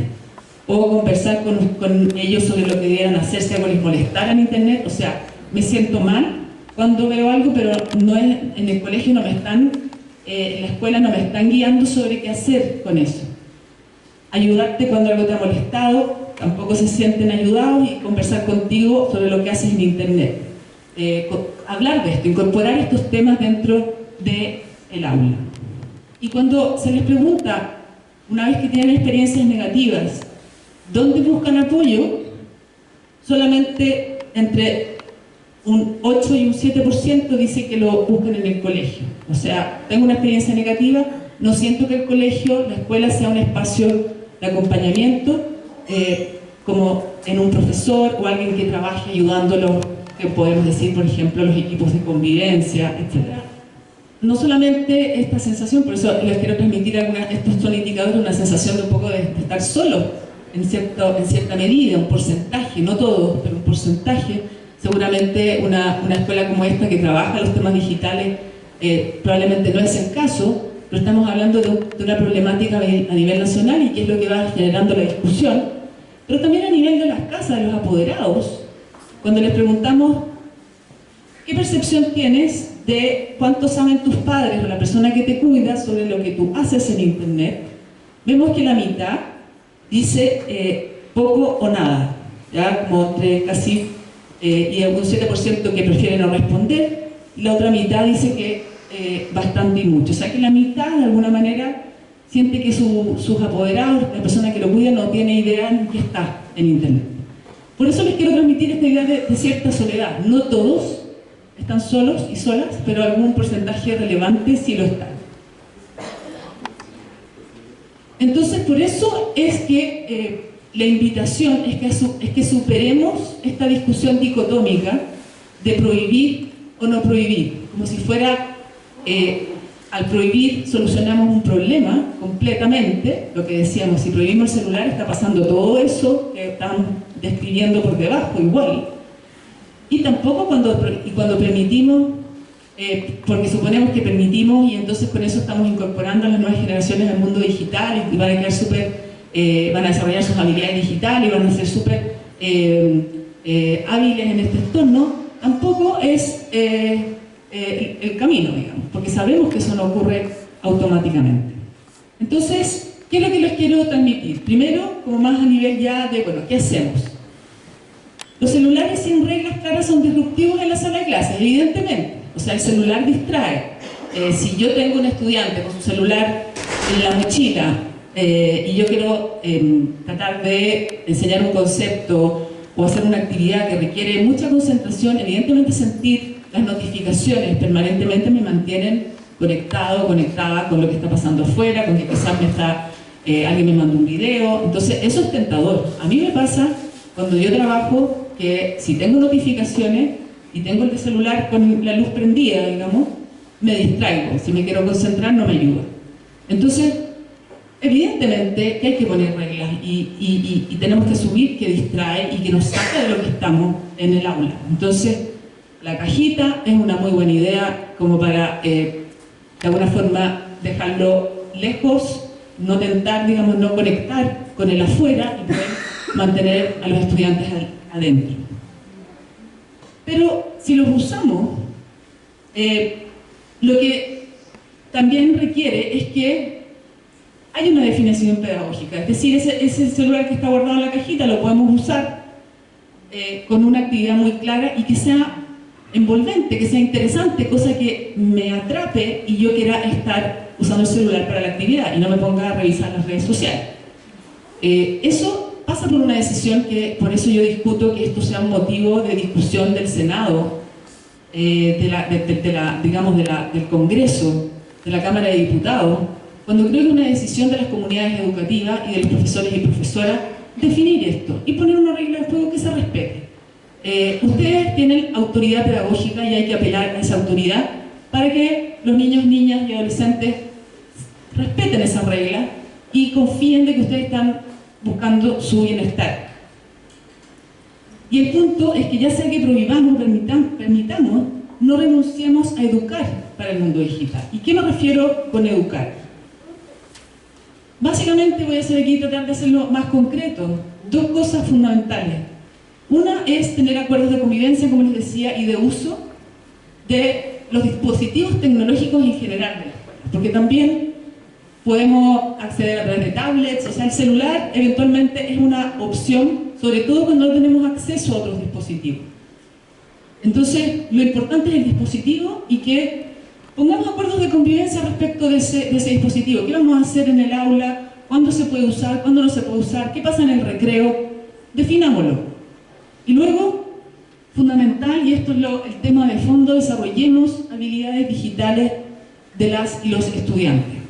o conversar con ellos sobre lo que debieran hacer si algo les molestara en Internet. O sea, me siento mal cuando veo algo, pero no es, en el colegio no me están, en la escuela no me están guiando sobre qué hacer con eso. Ayudarte cuando algo te ha molestado, tampoco se sienten ayudados, y conversar contigo sobre lo que haces en Internet. Hablar de esto, incorporar estos temas dentro del aula. Y cuando se les pregunta, una vez que tienen experiencias negativas, ¿dónde buscan apoyo? Solamente entre un 8 y un 7% dice que lo buscan en el colegio. O sea, tengo una experiencia negativa, no siento que el colegio, la escuela sea un espacio de acompañamiento, como en un profesor o alguien que trabaje ayudándolo, que podemos decir, por ejemplo, los equipos de convivencia, etc. No solamente esta sensación, por eso les quiero transmitir estos son indicadores de una sensación de un poco de estar solo, en cierta medida, un porcentaje, no todo, pero un porcentaje. Seguramente una escuela como esta que trabaja los temas digitales probablemente no es el caso, pero estamos hablando de una problemática a nivel nacional y que es lo que va generando la discusión, pero también a nivel de las casas, de los apoderados. Cuando les preguntamos ¿qué percepción tienes de cuánto saben tus padres o la persona que te cuida sobre lo que tú haces en Internet? Vemos que la mitad dice poco o nada, ya como entre casi y un 7% que prefiere no responder, y la otra mitad dice que bastante y mucho. O sea que la mitad de alguna manera siente que sus apoderados, la persona que lo cuida, no tiene idea en qué está en Internet. Por eso les quiero transmitir esta idea de cierta soledad. No todos están solos y solas, pero algún porcentaje relevante sí lo están. Entonces, por eso es que la invitación es que superemos esta discusión dicotómica de prohibir o no prohibir, como si fuera al prohibir solucionamos un problema completamente. Lo que decíamos, si prohibimos el celular está pasando todo eso que están describiendo por debajo igual. Y tampoco cuando permitimos, porque suponemos que permitimos y entonces con eso estamos incorporando a las nuevas generaciones al mundo digital y van a quedar van a desarrollar sus habilidades digitales y van a ser súper hábiles en este entorno, tampoco es el camino, digamos, porque sabemos que eso no ocurre automáticamente. Entonces, ¿qué es lo que les quiero transmitir? Primero, como más a nivel ya de, bueno, ¿qué hacemos? Los celulares sin reglas claras son disruptivos en la sala de clases, evidentemente. O sea, el celular distrae. Si yo tengo un estudiante con su celular en la mochila y yo quiero tratar de enseñar un concepto o hacer una actividad que requiere mucha concentración, evidentemente sentir las notificaciones permanentemente me mantienen conectado, conectada con lo que está pasando afuera, con que quizás alguien me manda un video. Entonces eso es tentador. A mí me pasa cuando yo trabajo que si tengo notificaciones y tengo el celular con la luz prendida, digamos, me distraigo. Si me quiero concentrar no me ayuda. Entonces, evidentemente que hay que poner reglas y tenemos que asumir que distrae y que nos saca de lo que estamos en el aula. Entonces, la cajita es una muy buena idea como para, de alguna forma, dejarlo lejos, no tentar, digamos, no conectar con el afuera y poder mantener a los estudiantes adentro. Pero si los usamos, lo que también requiere es que hay una definición pedagógica, es decir, ese celular que está guardado en la cajita lo podemos usar con una actividad muy clara y que sea envolvente, que sea interesante, cosa que me atrape y yo quiera estar usando el celular para la actividad y no me ponga a revisar las redes sociales. Eso pasa por una decisión que, por eso yo discuto que esto sea un motivo de discusión del Senado, del Congreso, de la Cámara de Diputados, cuando creo que es una decisión de las comunidades educativas y de los profesores y profesoras definir esto y poner una regla de juego que se respete. Ustedes tienen autoridad pedagógica y hay que apelar a esa autoridad para que los niños, niñas y adolescentes respeten esa regla y confíen de que ustedes están buscando su bienestar. Y el punto es que ya sea que prohibamos o permitamos, no renunciemos a educar para el mundo digital. ¿Y qué me refiero con educar? Básicamente voy a hacer aquí tratar de hacerlo más concreto. Dos cosas fundamentales. Una es tener acuerdos de convivencia, como les decía, y de uso de los dispositivos tecnológicos en general, porque también podemos acceder a través de tablets, o sea, el celular eventualmente es una opción, sobre todo cuando no tenemos acceso a otros dispositivos. Entonces, lo importante es el dispositivo y que pongamos acuerdos de convivencia respecto de ese dispositivo. ¿Qué vamos a hacer en el aula? ¿Cuándo se puede usar? ¿Cuándo no se puede usar? ¿Qué pasa en el recreo? Definámoslo. Y luego, fundamental, y esto es el tema de fondo, desarrollemos habilidades digitales de las y los estudiantes.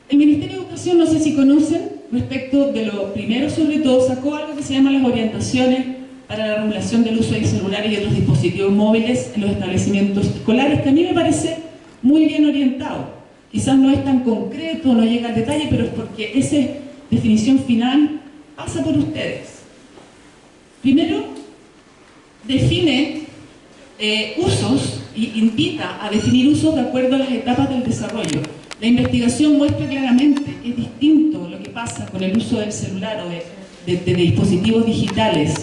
El Ministerio de Educación, no sé si conocen, respecto de lo primero sobre todo, sacó algo que se llama las orientaciones para la regulación del uso de celulares y otros dispositivos móviles en los establecimientos escolares, que a mí me parece muy bien orientado. Quizás no es tan concreto, no llega al detalle, pero es porque esa definición final pasa por ustedes. Primero, define usos y invita a definir usos de acuerdo a las etapas del desarrollo. La investigación muestra claramente que es distinto lo que pasa con el uso del celular o de dispositivos digitales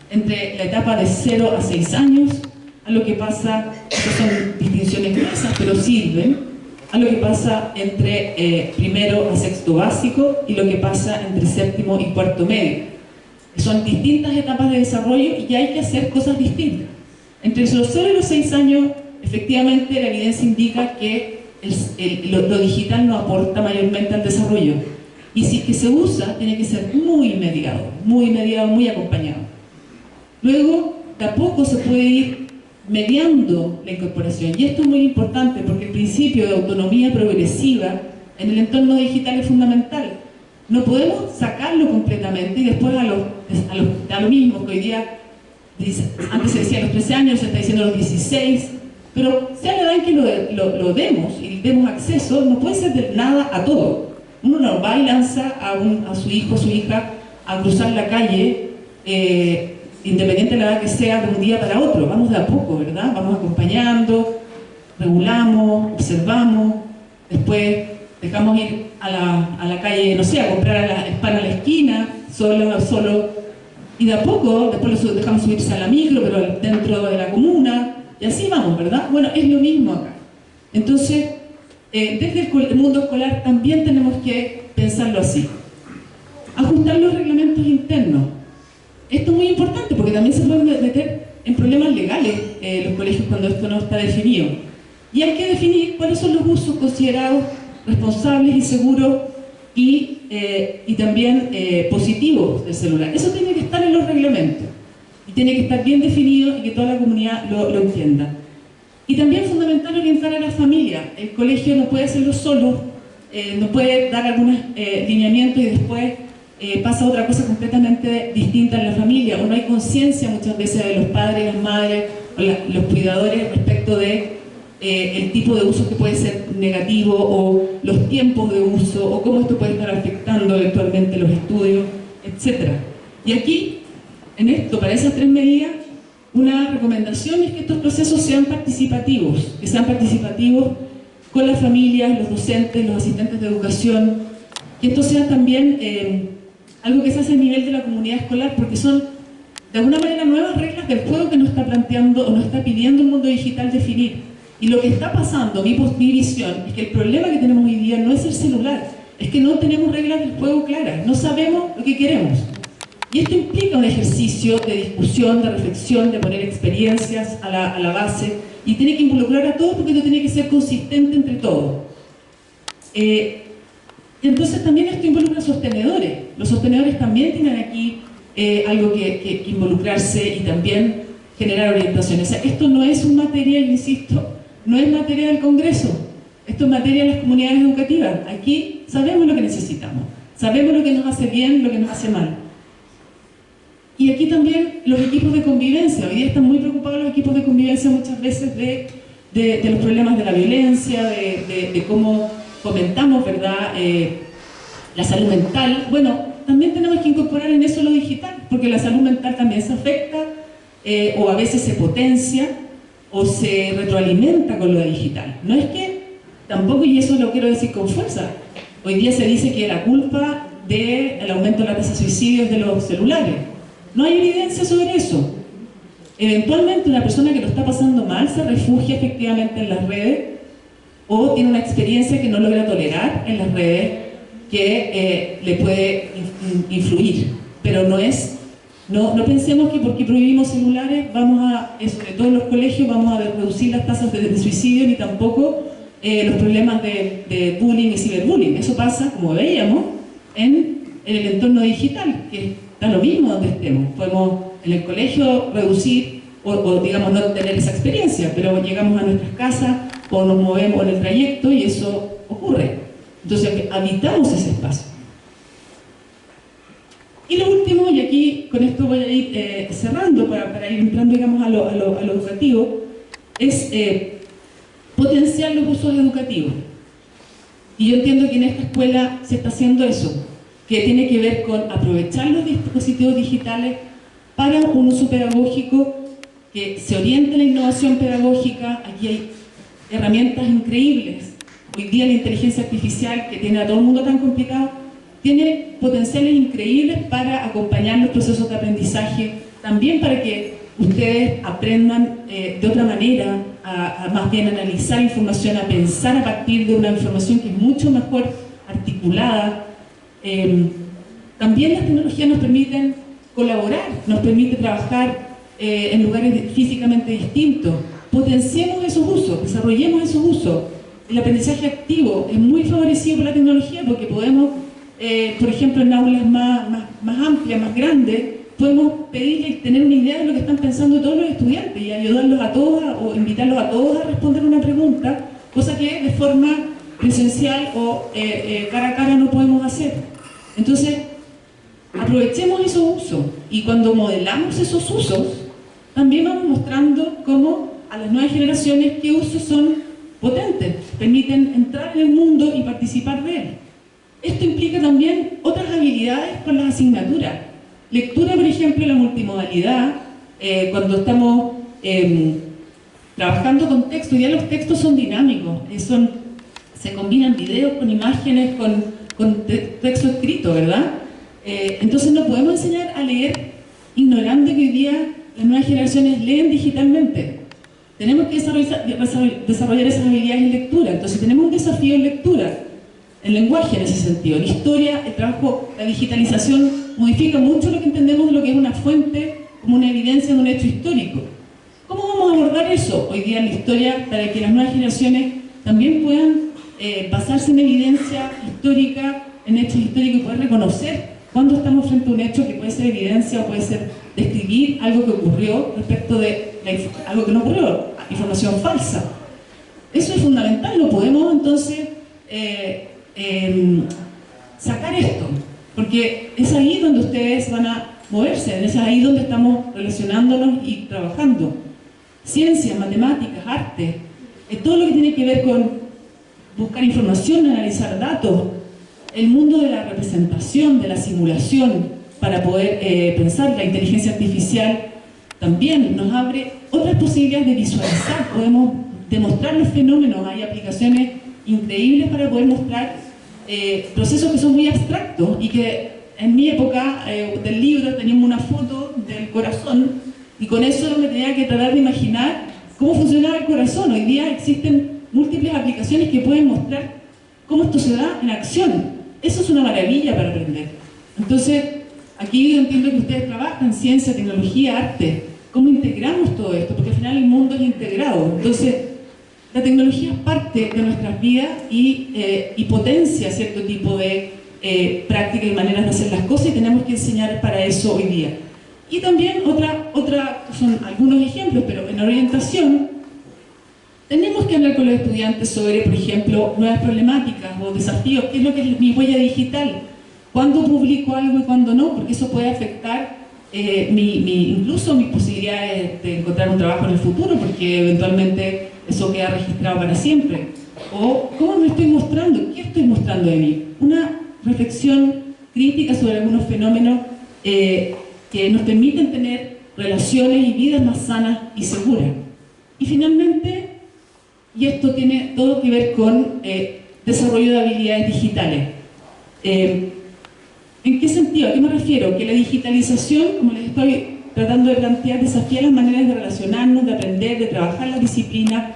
entre la etapa de 0 a 6 años, a lo que pasa, estas son distinciones gruesas, pero sirven, a lo que pasa entre primero a sexto básico y lo que pasa entre séptimo y cuarto medio. Son distintas etapas de desarrollo y hay que hacer cosas distintas. Entre los 0 y los 6 años, efectivamente, la evidencia indica que lo digital no aporta mayormente al desarrollo. Y si que se usa, tiene que ser muy mediado, muy acompañado. Luego, de a poco se puede ir mediando la incorporación. Y esto es muy importante porque el principio de autonomía progresiva en el entorno digital es fundamental. No podemos sacarlo completamente y después a lo mismo que hoy día, antes se decía a los 13 años, se está diciendo a los 16, pero sea la edad en que lo demos y demos acceso, no puede ser de nada a todo. Uno no va y lanza a su hijo o su hija a cruzar la calle, independiente de la edad que sea, de un día para otro. Vamos de a poco, ¿verdad? Vamos acompañando, regulamos, observamos, después dejamos ir a la calle, no sé, a comprar el pan a la esquina, solo, y de a poco, después lo dejamos subirse a la micro, pero dentro de la comuna, y así vamos, ¿verdad? Bueno, es lo mismo acá. Entonces, desde el mundo escolar también tenemos que pensarlo así. Ajustar los reglamentos internos. Esto es muy importante porque también se pueden meter en problemas legales los colegios cuando esto no está definido. Y hay que definir cuáles son los usos considerados responsables y seguros y también positivos del celular. Eso tiene que estar en los reglamentos y tiene que estar bien definido y que toda la comunidad lo entienda. Y también es fundamental orientar a la familia. El colegio no puede hacerlo solo, no puede dar algunos lineamientos y después pasa otra cosa completamente distinta en la familia, o no hay conciencia muchas veces de los padres, las madres, o los cuidadores respecto de el tipo de uso que puede ser negativo, o los tiempos de uso, o cómo esto puede estar afectando eventualmente los estudios, etc. Y aquí, en esto, para esas tres medidas, una recomendación es que estos procesos sean participativos, que sean participativos con las familias, los docentes, los asistentes de educación, que esto sea también algo que se hace a nivel de la comunidad escolar, porque son de alguna manera nuevas reglas del juego que nos está planteando o nos está pidiendo el mundo digital definir. Y lo que está pasando, mi visión, es que el problema que tenemos hoy día no es el celular, es que no tenemos reglas del juego claras, no sabemos lo que queremos. Y esto implica un ejercicio de discusión, de reflexión, de poner experiencias a la base, y tiene que involucrar a todos porque esto tiene que ser consistente entre todos. Entonces también esto involucra a sostenedores. Los sostenedores también tienen aquí algo que involucrarse y también generar orientaciones. O sea, esto no es una materia, yo insisto, no es materia del Congreso, esto es materia de las comunidades educativas. Aquí sabemos lo que necesitamos, sabemos lo que nos hace bien, lo que nos hace mal. Y aquí también los equipos de convivencia. Hoy día están muy preocupados los equipos de convivencia muchas veces de los problemas de la violencia, de cómo fomentamos, ¿verdad?, la salud mental. Bueno, también tenemos que incorporar en eso lo digital, porque la salud mental también se afecta, o a veces se potencia, o se retroalimenta con lo digital. No es que tampoco, y eso lo quiero decir con fuerza, hoy día se dice que la culpa del aumento de la tasa de suicidio es de los celulares. No hay evidencia sobre eso. Eventualmente una persona que lo está pasando mal se refugia efectivamente en las redes, o tiene una experiencia que no logra tolerar en las redes, que le puede influir. Pero no pensemos que porque prohibimos celulares vamos a, sobre todo en los colegios, vamos a reducir las tasas de suicidio, ni tampoco los problemas de bullying y ciberbullying. Eso pasa, como veíamos, en el entorno digital, que da lo mismo donde estemos. Podemos en el colegio reducir o digamos no tener esa experiencia, pero llegamos a nuestras casas o nos movemos en el trayecto y eso ocurre. Entonces habitamos ese espacio. Y lo último, y aquí con esto voy a ir cerrando para ir entrando, digamos, a lo educativo, es potenciar los usos educativos. Y yo entiendo que en esta escuela se está haciendo eso, que tiene que ver con aprovechar los dispositivos digitales para un uso pedagógico que se oriente en la innovación pedagógica. Aquí hay herramientas increíbles. Hoy día la inteligencia artificial, que tiene a todo el mundo tan complicado, tiene potenciales increíbles para acompañar los procesos de aprendizaje, también para que ustedes aprendan de otra manera a más bien analizar información, a pensar a partir de una información que es mucho mejor articulada. También las tecnologías nos permiten colaborar, nos permite trabajar en lugares físicamente distintos. Potenciemos esos usos, desarrollemos esos usos. El aprendizaje activo es muy favorecido por la tecnología porque podemos, por ejemplo, en aulas más amplias, más grandes, podemos pedir y tener una idea de lo que están pensando todos los estudiantes y ayudarlos a todos o invitarlos a todos a responder una pregunta, cosa que de forma presencial o cara a cara no podemos hacer. Entonces, aprovechemos esos usos y cuando modelamos esos usos, también vamos mostrando cómo a las nuevas generaciones qué usos son potentes, permiten entrar en el mundo y participar de él. Esto implica también otras habilidades con las asignaturas. Lectura, por ejemplo, la multimodalidad, cuando estamos trabajando con texto, ya los textos son dinámicos, se combinan videos con imágenes, con texto escrito, ¿verdad? Entonces no podemos enseñar a leer ignorando que hoy día las nuevas generaciones leen digitalmente. Tenemos que desarrollar esas habilidades en lectura. Entonces tenemos un desafío en lectura, en lenguaje en ese sentido. En historia, el trabajo, la digitalización modifica mucho lo que entendemos de lo que es una fuente, como una evidencia de un hecho histórico. ¿Cómo vamos a abordar eso hoy día en la historia para que las nuevas generaciones también puedan basarse en evidencia histórica, en hechos históricos, y poder reconocer cuando estamos frente a un hecho que puede ser evidencia o puede ser describir algo que ocurrió respecto de algo que no ocurrió, información falsa? Eso es fundamental, no podemos entonces sacar esto, porque es ahí donde ustedes van a moverse, es ahí donde estamos relacionándonos y trabajando. Ciencias, matemáticas, arte, todo lo que tiene que ver con buscar información, analizar datos, el mundo de la representación, de la simulación, para poder pensar. La inteligencia artificial también nos abre otras posibilidades de visualizar, podemos demostrar los fenómenos, hay aplicaciones increíbles para poder mostrar procesos que son muy abstractos y que en mi época del libro teníamos una foto del corazón y con eso me tenía que tratar de imaginar cómo funcionaba el corazón. Hoy día existen múltiples aplicaciones que pueden mostrar cómo esto se da en acción. Eso es una maravilla para aprender. Entonces, aquí yo entiendo que ustedes trabajan ciencia, tecnología, arte. ¿Cómo integramos todo esto? Porque al final el mundo es integrado. Entonces, la tecnología es parte de nuestras vidas y potencia cierto tipo de prácticas y maneras de hacer las cosas, y tenemos que enseñar para eso hoy día. Y también son algunos ejemplos, pero en orientación tenemos que hablar con los estudiantes sobre, por ejemplo, nuevas problemáticas o desafíos. ¿Qué es lo que es mi huella digital? ¿Cuándo publico algo y cuándo no? Porque eso puede afectar incluso mis posibilidades de encontrar un trabajo en el futuro, porque eventualmente eso queda registrado para siempre. O ¿cómo me estoy mostrando? ¿Qué estoy mostrando de mí? Una reflexión crítica sobre algunos fenómenos que nos permiten tener relaciones y vidas más sanas y seguras. Y finalmente, y esto tiene todo que ver con desarrollo de habilidades digitales. ¿En qué sentido? ¿A qué me refiero? Que la digitalización, como les estoy tratando de plantear, desafía las maneras de relacionarnos, de aprender, de trabajar la disciplina,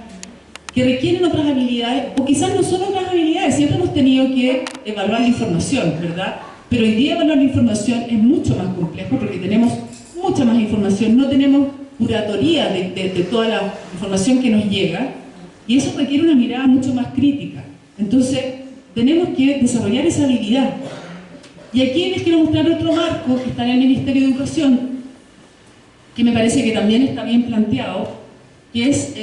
que requieren otras habilidades, o quizás no son otras habilidades. Siempre hemos tenido que evaluar la información, ¿verdad? Pero hoy día evaluar la información es mucho más complejo porque tenemos mucha más información, no tenemos curatoría de toda la información que nos llega, y eso requiere una mirada mucho más crítica. Entonces, tenemos que desarrollar esa habilidad. Y aquí les quiero mostrar otro marco que está en el Ministerio de Educación, que me parece que también está bien planteado, que es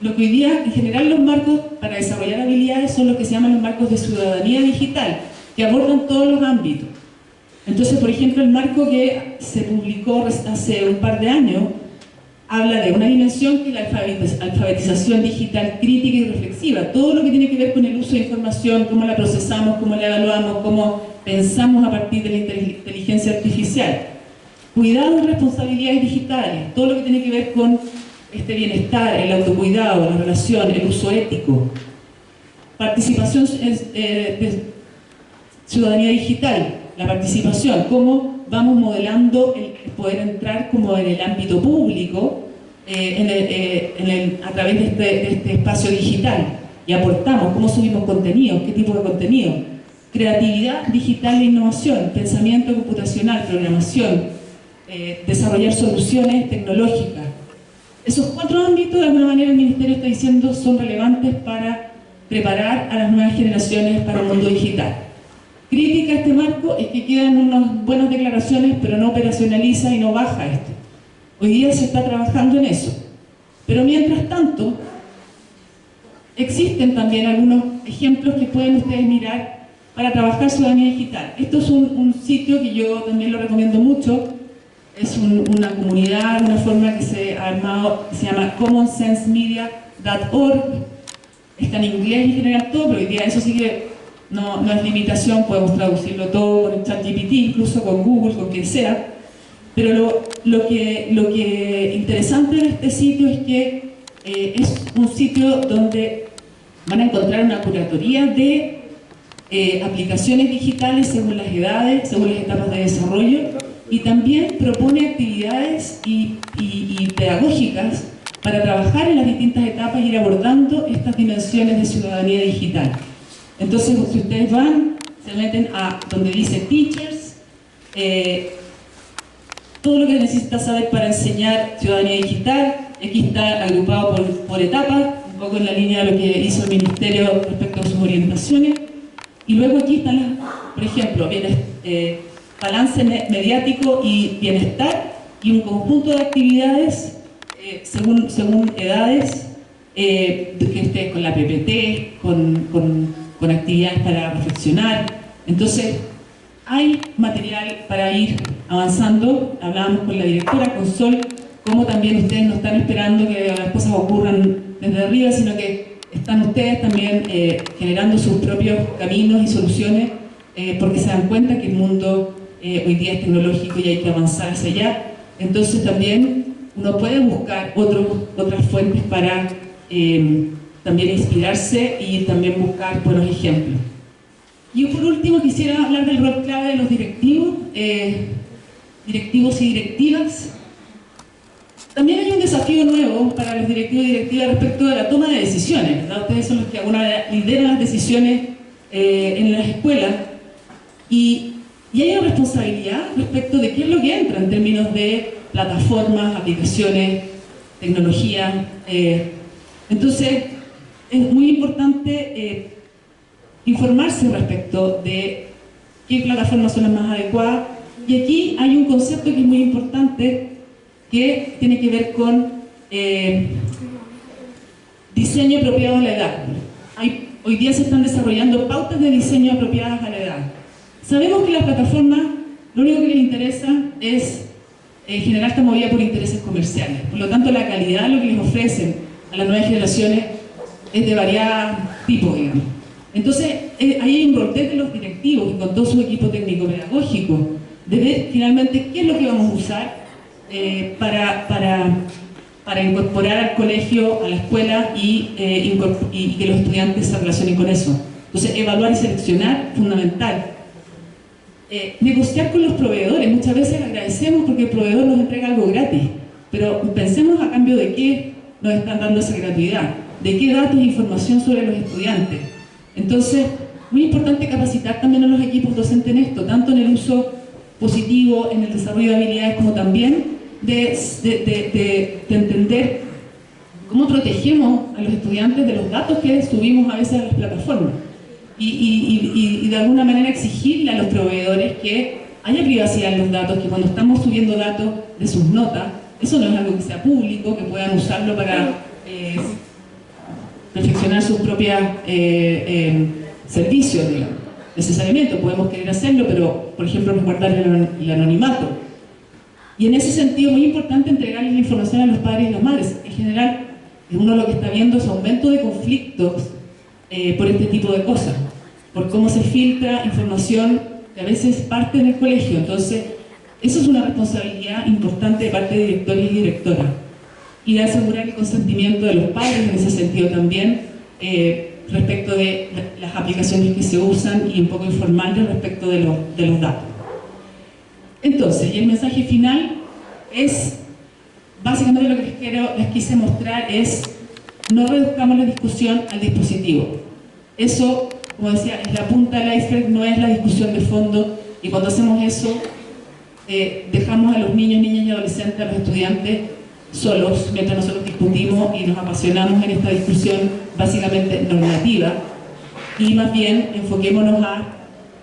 lo que hoy día, en general, los marcos para desarrollar habilidades son los que se llaman los marcos de ciudadanía digital, que abordan todos los ámbitos. Entonces, por ejemplo, el marco que se publicó hace un par de años habla de una dimensión que es la alfabetización digital crítica y reflexiva, todo lo que tiene que ver con el uso de información, cómo la procesamos, cómo la evaluamos, cómo pensamos a partir de la inteligencia artificial. Cuidado y responsabilidades digitales, todo lo que tiene que ver con este bienestar, el autocuidado, la relación, el uso ético. Participación de ciudadanía digital, la participación, cómo vamos modelando el poder entrar como en el ámbito público a través de este espacio digital, y aportamos, cómo subimos contenido, qué tipo de contenido. Creatividad digital e innovación, pensamiento computacional, programación, desarrollar soluciones tecnológicas. Esos 4 ámbitos, de alguna manera, el Ministerio está diciendo son relevantes para preparar a las nuevas generaciones para un mundo digital. Crítica a este marco es que quedan unas buenas declaraciones, pero no operacionaliza y no baja esto. Hoy día se está trabajando en eso. Pero mientras tanto, existen también algunos ejemplos que pueden ustedes mirar para trabajar ciudadanía digital. Esto es un sitio que yo también lo recomiendo mucho. Es una comunidad, una forma que se ha armado, que se llama commonsensemedia.org. Está en inglés en general todo, pero hoy día eso sí que no es limitación, podemos traducirlo todo con el ChatGPT, incluso con Google, con quien sea. Pero lo que interesante de este sitio es que es un sitio donde van a encontrar una curatoría de aplicaciones digitales según las edades, según las etapas de desarrollo, y también propone actividades y pedagógicas para trabajar en las distintas etapas y ir abordando estas dimensiones de ciudadanía digital. Entonces, si ustedes van, se meten a donde dice Teachers, todo lo que necesitas saber para enseñar ciudadanía digital. Aquí está agrupado por etapas, un poco en la línea de lo que hizo el Ministerio respecto a sus orientaciones. Y luego aquí están, por ejemplo, balance mediático y bienestar, y un conjunto de actividades según edades, que estés con la PPT, con actividades para reflexionar. Entonces, hay material para ir avanzando. Hablábamos con la directora, con Sol, cómo también ustedes no están esperando que las cosas ocurran desde arriba, sino que están ustedes también generando sus propios caminos y soluciones, porque se dan cuenta que el mundo hoy día es tecnológico y hay que avanzar hacia allá. Entonces también uno puede buscar otras fuentes para también inspirarse y también buscar buenos ejemplos. Y por último quisiera hablar del rol clave de los directivos y directivas. También hay un desafío nuevo para los directivos y directivas respecto de la toma de decisiones, ¿verdad? Ustedes son los que lideran las decisiones en las escuelas, y Y hay una responsabilidad respecto de qué es lo que entra en términos de plataformas, aplicaciones, tecnología. Entonces, es muy importante informarse respecto de qué plataformas son las más adecuadas. Y aquí hay un concepto que es muy importante que tiene que ver con diseño apropiado a la edad. Hoy día se están desarrollando pautas de diseño apropiadas a la edad. Sabemos que las plataformas lo único que les interesa es generar esta movida por intereses comerciales. Por lo tanto, la calidad de lo que les ofrecen a las nuevas generaciones es de variado tipo, digamos. Entonces, ahí hay un rol de los directivos y con todo su equipo técnico-pedagógico de ver finalmente qué es lo que vamos a usar para incorporar al colegio, a la escuela y que los estudiantes se relacionen con eso. Entonces, evaluar y seleccionar, fundamental. Negociar con los proveedores. Muchas veces agradecemos porque el proveedor nos entrega algo gratis, pero pensemos a cambio de qué nos están dando esa gratuidad, de qué datos e información sobre los estudiantes. Entonces, muy importante capacitar también a los equipos docentes en esto, tanto en el uso positivo, en el desarrollo de habilidades, como también de entender cómo protegemos a los estudiantes de los datos que subimos a veces a las plataformas. Y de alguna manera exigirle a los proveedores que haya privacidad en los datos, que cuando estamos subiendo datos de sus notas, eso no es algo que sea público, que puedan usarlo para perfeccionar sus propios servicios, digamos. Necesariamente podemos querer hacerlo, pero por ejemplo resguardar el anonimato. Y en ese sentido es muy importante entregarles la información a los padres y las madres. En general, uno lo que está viendo es aumento de conflictos por este tipo de cosas, por cómo se filtra información que a veces parte en el colegio. Entonces, eso es una responsabilidad importante de parte de directores y directoras. Y de asegurar el consentimiento de los padres en ese sentido también, respecto de las aplicaciones que se usan y un poco informarles respecto de los datos. Entonces, y el mensaje final es, básicamente lo que les quise mostrar es, no reduzcamos la discusión al dispositivo. Eso, como decía, es la punta del iceberg, no es la discusión de fondo, y cuando hacemos eso, dejamos a los niños, niñas y adolescentes, a los estudiantes, solos, mientras nosotros discutimos y nos apasionamos en esta discusión básicamente normativa, y más bien enfoquémonos a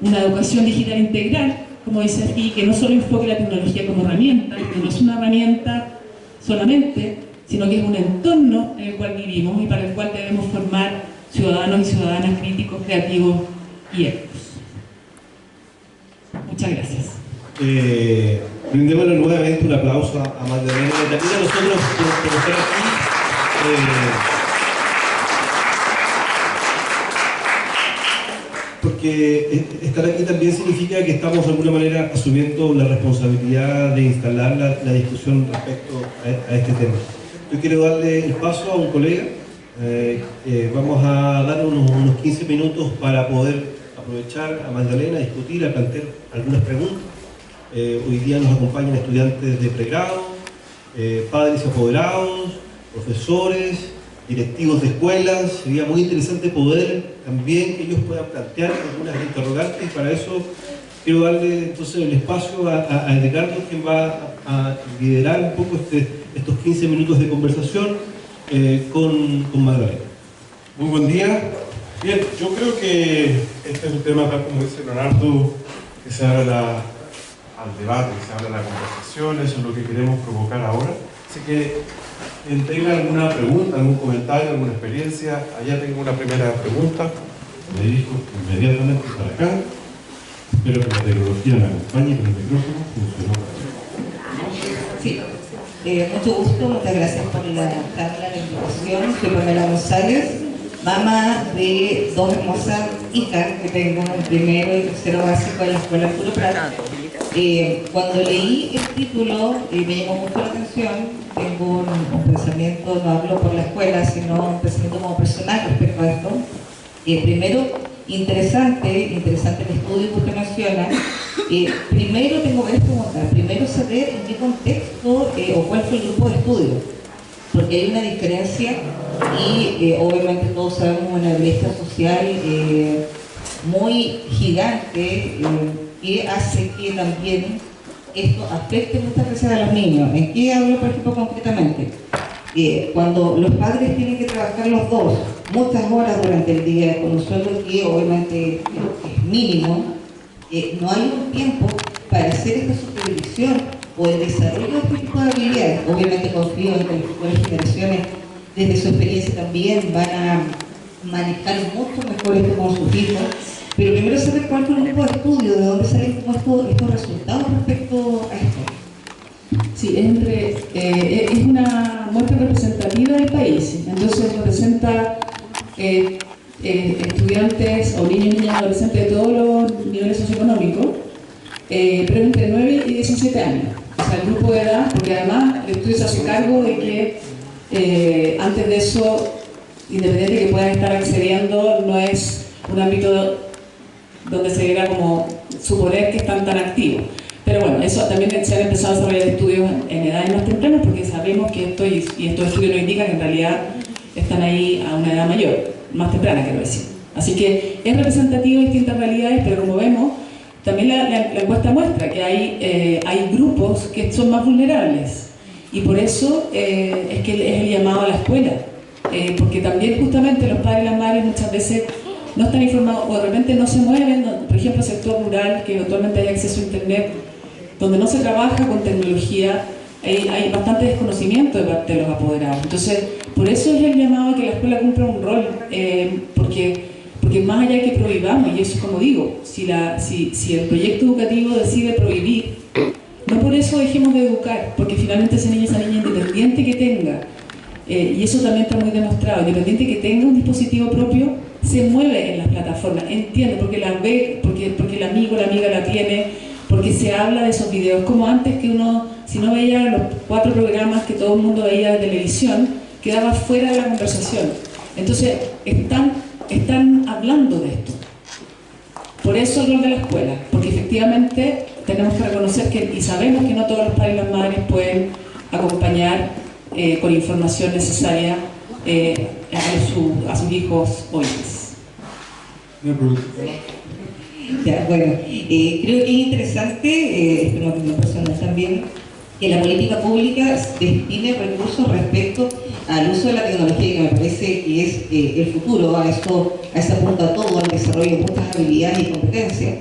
una educación digital integral, como dice aquí, que no solo enfoque la tecnología como herramienta, que no es una herramienta solamente, sino que es un entorno en el cual vivimos y para el cual debemos formar ciudadanos y ciudadanas críticos, creativos y éticos. Muchas gracias. Brindémosle nuevamente un aplauso a Magdalena y también a nosotros por estar aquí. Porque estar aquí también significa que estamos de alguna manera asumiendo la responsabilidad de instalar la discusión respecto a este tema. Yo quiero darle el paso a un colega. Vamos a dar unos 15 minutos para poder aprovechar a Magdalena, a discutir, a plantear algunas preguntas. Hoy día nos acompañan estudiantes de pregrado, padres y apoderados, profesores, directivos de escuelas. Sería muy interesante poder también que ellos puedan plantear algunas interrogantes, y para eso quiero darle entonces el espacio a Ricardo, quien va a liderar un poco estos 15 minutos de conversación con Magdalena. Muy buen día. Bien, yo creo que este es un tema, tal como dice Leonardo, que se abre al debate, que se abre a la conversación. Eso es lo que queremos provocar ahora. Así que tengan alguna pregunta, algún comentario, alguna experiencia. Allá tengo una primera pregunta. Me dirijo inmediatamente para acá. Espero que la tecnología me acompañe, que el micrófono funcionó. Sí, mucho gusto, muchas gracias por la charla, la invitación. Soy Pamela González, mamá de dos hermosas hijas que tengo en primero y tercero básico de la escuela Arturo Prat. Cuando leí el título me llamó mucho la atención. Tengo un pensamiento, no hablo por la escuela, sino un pensamiento como personal respecto a esto. Primero, interesante el estudio que usted menciona. Primero tengo que preguntar, primero saber en qué contexto o cuál fue el grupo de estudio, porque hay una diferencia y obviamente todos sabemos una brecha social muy gigante que hace que también esto afecte muchas veces a los niños. ¿En qué hablo, por ejemplo, concretamente? Cuando los padres tienen que trabajar los dos muchas horas durante el día, con un sueldo que obviamente es mínimo, no hay un tiempo para hacer esta supervisión o el desarrollo de este tipo de habilidades. Obviamente confío en que las futuras generaciones, desde su experiencia también, van a manejar mucho mejor esto con sus hijos, pero primero saber cuál fue el grupo de estudio, de dónde salen estos resultados respecto a esto. Sí, es una muestra representativa del país, entonces representa estudiantes o niños y niñas adolescentes de todos los niveles socioeconómicos, pero entre 9 y 17 años. O sea, el grupo de edad, porque además el estudio se hace cargo de que antes de eso, independiente de que puedan estar accediendo, no es un ámbito donde se llega como suponer que están tan activos. Pero bueno, eso también se han empezado a desarrollar estudios en edades más tempranas porque sabemos que estos estudios nos indican que en realidad están ahí a una edad mayor, más temprana quiero decir. Así que es representativo de distintas realidades, pero como vemos, también la encuesta muestra que hay grupos que son más vulnerables y por eso es que es el llamado a la escuela, porque también justamente los padres y las madres muchas veces no están informados o de repente no se mueven, por ejemplo, el sector rural, que actualmente hay acceso a internet, donde no se trabaja con tecnología, hay bastante desconocimiento de parte de los apoderados. Entonces, por eso es el llamado a que la escuela cumpla un rol, porque más allá de que prohibamos, y eso es como digo, si el proyecto educativo decide prohibir, no por eso dejemos de educar, porque finalmente ese niño, esa niña independiente que tenga, y eso también está muy demostrado, independiente que tenga un dispositivo propio, se mueve en las plataformas, entiende, porque las ve, porque el amigo o la amiga la tiene, porque se habla de esos videos, como antes que uno, si no veía los 4 programas que todo el mundo veía de televisión, quedaba fuera de la conversación. Entonces, están hablando de esto. Por eso el rol de la escuela, porque efectivamente tenemos que reconocer que, y sabemos que no todos los padres y las madres pueden acompañar con información necesaria a sus hijos o hijas. Ya, bueno, creo que es interesante, esto no opinión personal también, que la política pública destine recursos respecto al uso de la tecnología, que me parece que es el futuro. A eso apunta todo, al desarrollo de muchas habilidades y competencias.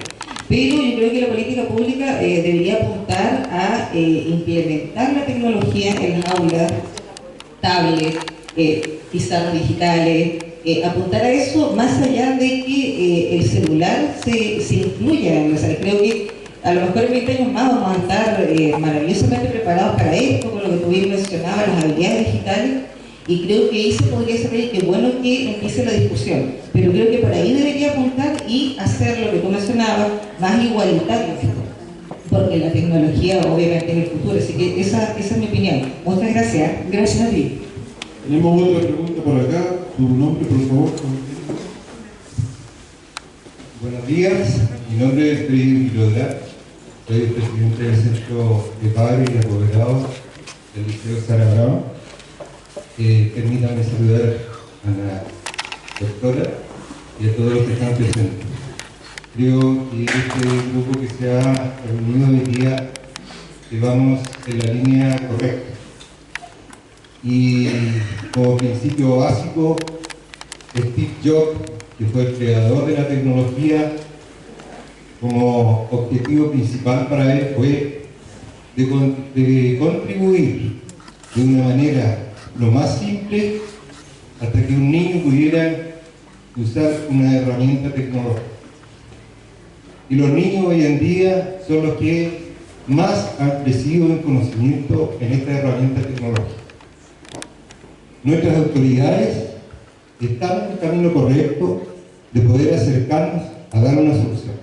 Pero yo creo que la política pública debería apuntar a implementar la tecnología en las aulas, tablets, pizarras digitales, apuntar a eso más allá de que el celular se incluya en las aulas. Creo que a lo mejor en 20 años más vamos a estar maravillosamente preparados para esto, con lo que tú bien mencionabas, las habilidades digitales, y creo que ahí se podría saber que bueno que empiece la discusión, pero creo que por ahí debería apuntar y hacer lo que tú mencionabas, más igualitario, porque la tecnología obviamente es el futuro, así que esa es mi opinión. Muchas gracias. Gracias a ti. Tenemos otra pregunta por acá. Tu nombre, por favor. Buenos días, mi nombre es Freddy Vilodra, soy el presidente del Centro de Padres y Apoderados del Liceo Sara Brown. Permítanme saludar a la doctora y a todos los que están presentes. Creo que este grupo que se ha reunido hoy día llevamos en la línea correcta. Y como principio básico, Steve Jobs, que fue el creador de la tecnología, como objetivo principal para él fue de contribuir de una manera lo más simple hasta que un niño pudiera usar una herramienta tecnológica. Y los niños hoy en día son los que más han crecido en conocimiento en esta herramienta tecnológica. Nuestras autoridades están en el camino correcto de poder acercarnos a dar una solución.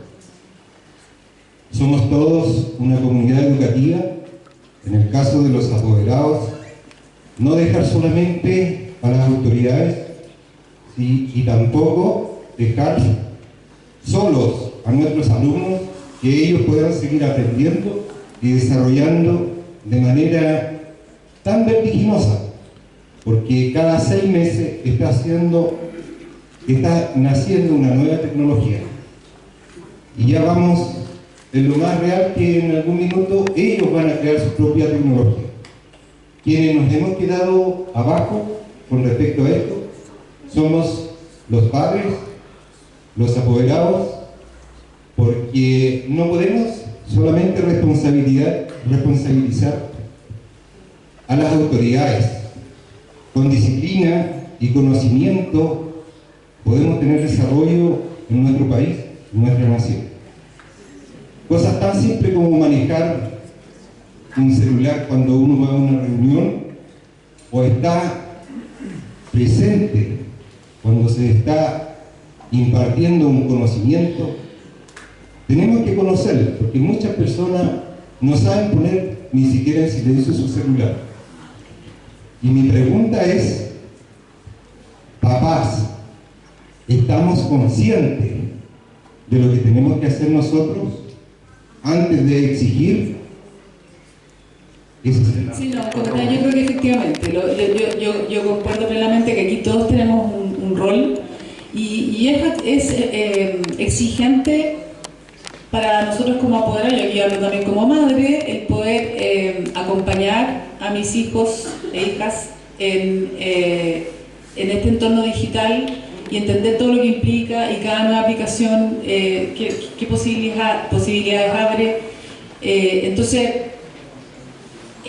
Somos todos una comunidad educativa. En el caso de los apoderados, no dejar solamente a las autoridades y tampoco dejar solos a nuestros alumnos, que ellos puedan seguir aprendiendo y desarrollando de manera tan vertiginosa, porque cada 6 meses está naciendo una nueva tecnología y ya vamos es lo más real que en algún minuto ellos van a crear su propia tecnología. Quienes nos hemos quedado abajo con respecto a esto somos los padres, los apoderados, porque no podemos solamente responsabilizar a las autoridades. Con disciplina y conocimiento podemos tener desarrollo en nuestro país, en nuestra nación. Cosas tan simples como manejar un celular cuando uno va a una reunión o está presente cuando se está impartiendo un conocimiento. Tenemos que conocerlo, porque muchas personas no saben poner ni siquiera en silencio su celular. Y mi pregunta es, papás, ¿estamos conscientes de lo que tenemos que hacer nosotros antes de exigir? Eso sería. Sí, no, yo creo que efectivamente, yo concuerdo plenamente que aquí todos tenemos un rol y es exigente para nosotros como apoderados, yo aquí hablo también como madre, el poder acompañar a mis hijos e hijas en este entorno digital y entender todo lo que implica y cada nueva aplicación, qué posibilidades abre. Entonces,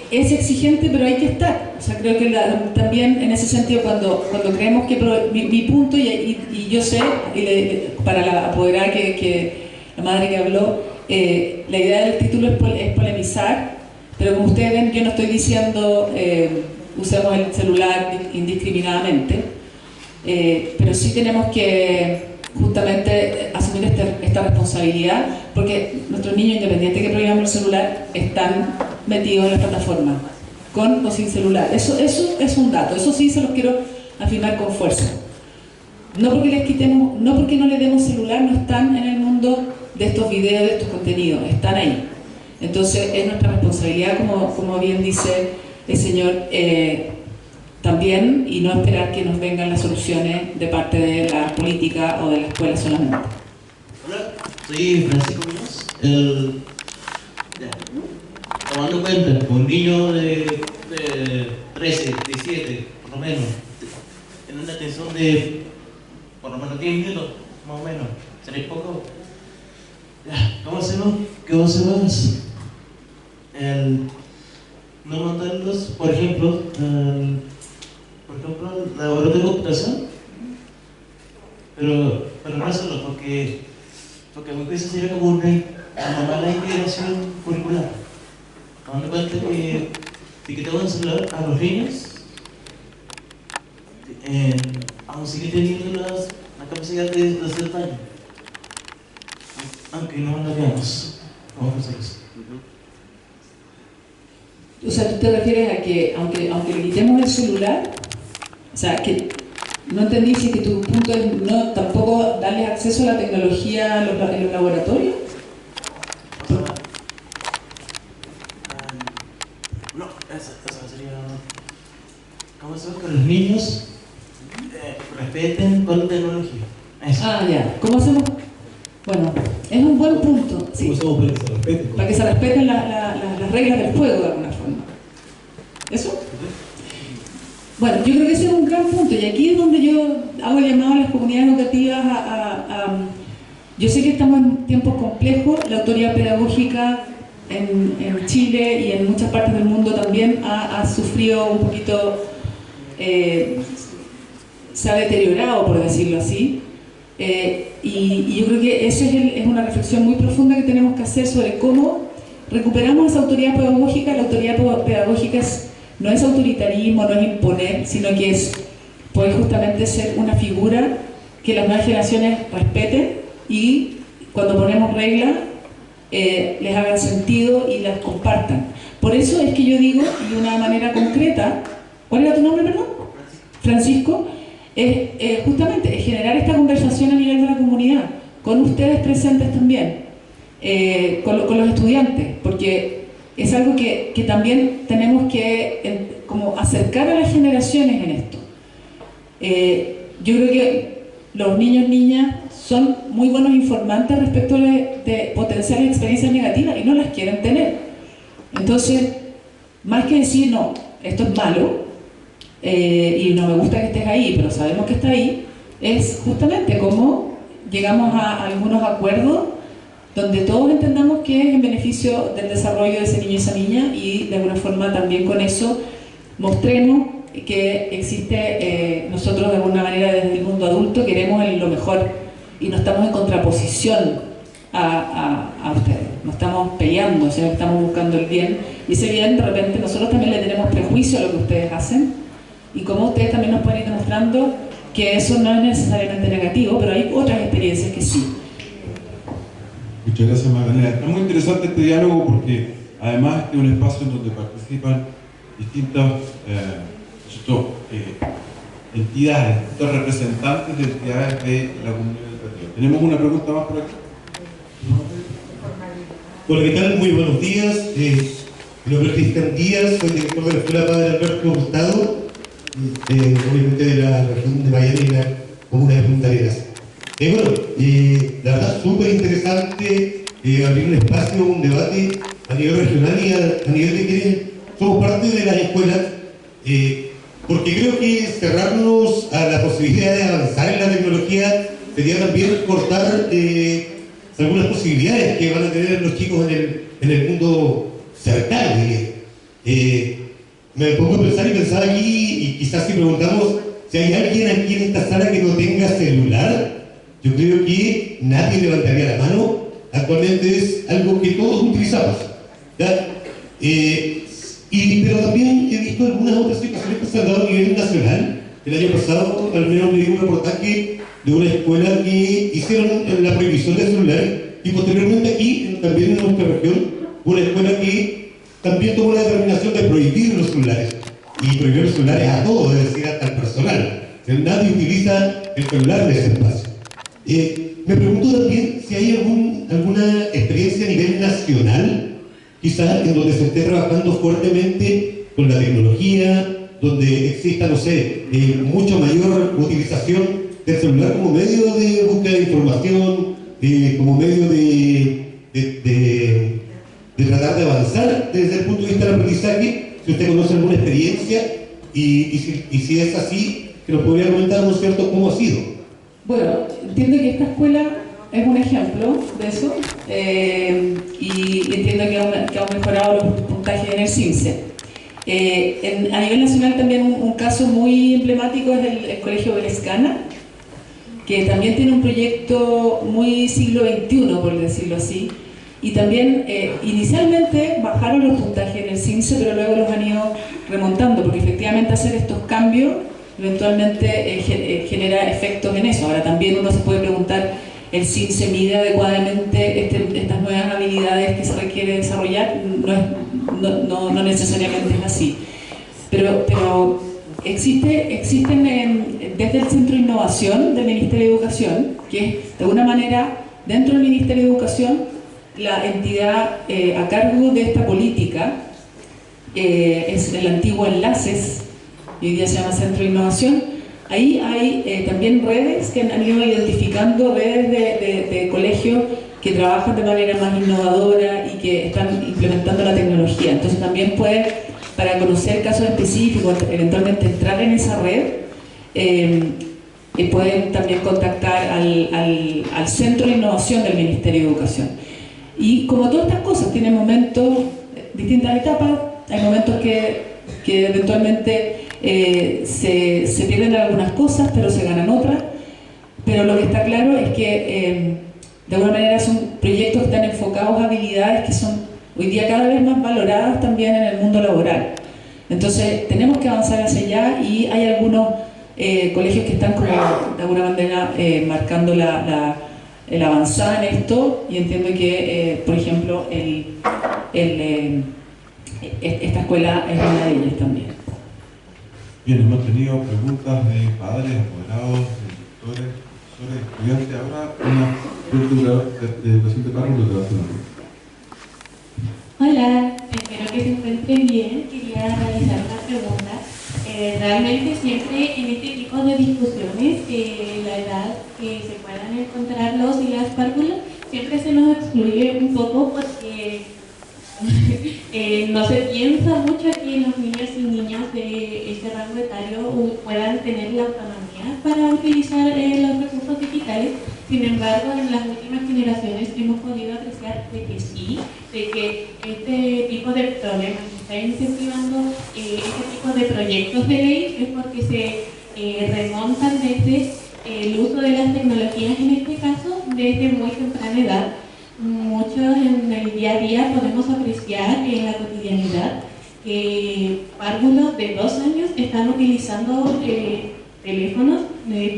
es exigente, pero hay que estar. O sea, creo que también en ese sentido, cuando creemos que mi punto, y yo sé, para la apoderada la madre que habló, la idea del título es polemizar, pero como ustedes ven, yo no estoy diciendo usemos el celular indiscriminadamente, pero sí tenemos que justamente asumir esta responsabilidad, porque nuestros niños, independientes que prohibamos el celular, están metidos en la plataforma, con o sin celular. Eso es un dato, eso sí se los quiero afirmar con fuerza. No porque les quitemos, no porque no les demos celular, no están en el mundo de estos videos, de estos contenidos, están ahí. Entonces es nuestra responsabilidad, como bien dice el señor, también, y no esperar que nos vengan las soluciones de parte de la política o de la escuela solamente. Hola, soy Francisco Muñoz. Tomando cuenta, un niño de 13, 17, por lo menos, en una atención de por lo menos 10 minutos, más o menos, ¿seréis poco? ¿Cómo hacemos? ¿Qué hacemos? No mandarlos, por ejemplo, la laboratorio de computación, pero no hacerlo porque a mi juicio sería como una mala integración curricular. Tomando cuenta que etiquetamos el celular a los niños, aún sigue teniendo la capacidad de hacer daño, aunque no la veamos. Vamos a hacer eso. O sea, ¿tú te refieres a que aunque le quitemos el celular, o sea, que no entendí si que tu punto es no tampoco darles acceso a la tecnología en los laboratorios? No, esa sería... ¿Cómo hacemos que los niños respeten toda la tecnología? Eso. Ah, ya. ¿Cómo hacemos? Bueno, es un buen punto. Sí. ¿Cómo hacemos para que se respete? Para que se respeten las reglas del juego de alguna forma. ¿Eso? Bueno, yo creo que ese es un gran punto y aquí es donde yo hago el llamado a las comunidades educativas yo sé que estamos en tiempos complejos, la autoridad pedagógica en Chile y en muchas partes del mundo también ha sufrido un poquito, se ha deteriorado, por decirlo así, y yo creo que esa es una reflexión muy profunda que tenemos que hacer sobre cómo recuperamos esa autoridad pedagógica. La autoridad pedagógica no es autoritarismo, no es imponer, sino que es poder justamente ser una figura que las nuevas generaciones respeten y cuando ponemos reglas les hagan sentido y las compartan. Por eso es que yo digo, y de una manera concreta, ¿cuál era tu nombre, perdón? Francisco, justamente es generar esta conversación a nivel de la comunidad, con ustedes presentes también, con los estudiantes, porque es algo que también tenemos que como acercar a las generaciones en esto. Yo creo que los niños, niñas son muy buenos informantes respecto de potenciales experiencias negativas y no las quieren tener. Entonces, más que decir, no, esto es malo y no me gusta que estés ahí, pero sabemos que está ahí, es justamente cómo llegamos a algunos acuerdos donde todos entendamos que es en beneficio del desarrollo de ese niño y esa niña, y de alguna forma también con eso mostremos que existe, nosotros de alguna manera desde el mundo adulto queremos lo mejor y no estamos en contraposición a ustedes, no estamos peleando, sino que estamos buscando el bien, y ese bien de repente nosotros también le tenemos prejuicio a lo que ustedes hacen, y como ustedes también nos pueden ir demostrando que eso no es necesariamente negativo, pero hay otras experiencias que sí. Muchas gracias, Magdalena. Es muy interesante este diálogo porque además es un espacio en donde participan distintas entidades, distintos representantes de entidades de la comunidad educativa. Tenemos una pregunta más por aquí. Hola, ¿qué tal? Muy buenos días. Mi nombre es Cristian Díaz, soy director de la Escuela Padre Alberto Hurtado, obviamente de la región de Magallanes y la comuna de Punta Arenas. La verdad, súper interesante abrir un espacio, un debate a nivel regional y a nivel de quienes somos parte de las escuelas, porque creo que cerrarnos a la posibilidad de avanzar en la tecnología sería también cortar algunas posibilidades que van a tener los chicos en el mundo cercano. Me pongo a pensar y pensaba aquí, y quizás si preguntamos si hay alguien aquí en esta sala que no tenga celular, yo creo que nadie levantaría la mano. Actualmente es algo que todos utilizamos, ¿ya? Pero también he visto algunas otras situaciones que se han dado a nivel nacional. El año pasado, al menos me dio un reportaje de una escuela que hicieron la prohibición de celulares, y posteriormente aquí, también en nuestra región, una escuela que también tomó la determinación de prohibir los celulares, y prohibir los celulares a todos, es decir, hasta el personal. O sea, nadie utiliza el celular en ese espacio. Me pregunto también si hay alguna experiencia a nivel nacional, quizás en donde se esté trabajando fuertemente con la tecnología, donde exista, no sé, mucha mayor utilización del celular como medio de búsqueda de información, como medio de tratar de avanzar desde el punto de vista del aprendizaje. Si usted conoce alguna experiencia y si es así, que nos podría comentar, ¿no es cierto?, cómo ha sido. Bueno, entiendo que esta escuela es un ejemplo de eso, y entiendo que ha mejorado los puntajes en el CINCE. A nivel nacional también un caso muy emblemático es el Colegio Belescana, que también tiene un proyecto muy siglo XXI, por decirlo así, y también inicialmente bajaron los puntajes en el CINCE, pero luego los han ido remontando, porque efectivamente hacer estos cambios eventualmente genera efectos en eso. Ahora también uno se puede preguntar, ¿el CINCE mide adecuadamente estas nuevas habilidades que se requiere desarrollar? No necesariamente es así. Pero existen desde el Centro de Innovación del Ministerio de Educación, que es de alguna manera dentro del Ministerio de Educación la entidad a cargo de esta política, es el antiguo Enlaces, y hoy día se llama Centro de Innovación. Ahí hay también redes que han ido identificando redes de colegios que trabajan de manera más innovadora y que están implementando la tecnología. Entonces también pueden, para conocer casos específicos, eventualmente entrar en esa red, pueden también contactar al Centro de Innovación del Ministerio de Educación. Y como todas estas cosas, tienen momentos, distintas etapas. Hay momentos que eventualmente se pierden algunas cosas, pero se ganan otras. Pero lo que está claro es que de alguna manera son proyectos que están enfocados a habilidades que son hoy día cada vez más valoradas también en el mundo laboral. Entonces tenemos que avanzar hacia allá, y hay algunos colegios que están como de alguna manera marcando el avanzar en esto, y entiendo que por ejemplo esta escuela es una de ellas también. Bien, hemos tenido preguntas de padres, apoderados, directores, profesores, estudiantes. Ahora una pregunta de educación de párvulo que va a hacer una pregunta. Hola, espero que se encuentren bien. Quería realizar una pregunta. Realmente siempre en este tipo de discusiones, la edad que se puedan encontrar los y las párvulas, siempre se nos excluye un poco porque no se piensa mucho que los niños y niñas de este rango etario puedan tener la autonomía para utilizar los recursos digitales. Sin embargo, en las últimas generaciones hemos podido apreciar de que sí, de que este tipo de problemas que está incentivando este tipo de proyectos de ley es porque se remontan desde el uso de las tecnologías, en este caso, desde muy temprana edad. Muchos en el día a día podemos apreciar en la cotidianidad que párvulos de 2 años están utilizando teléfonos,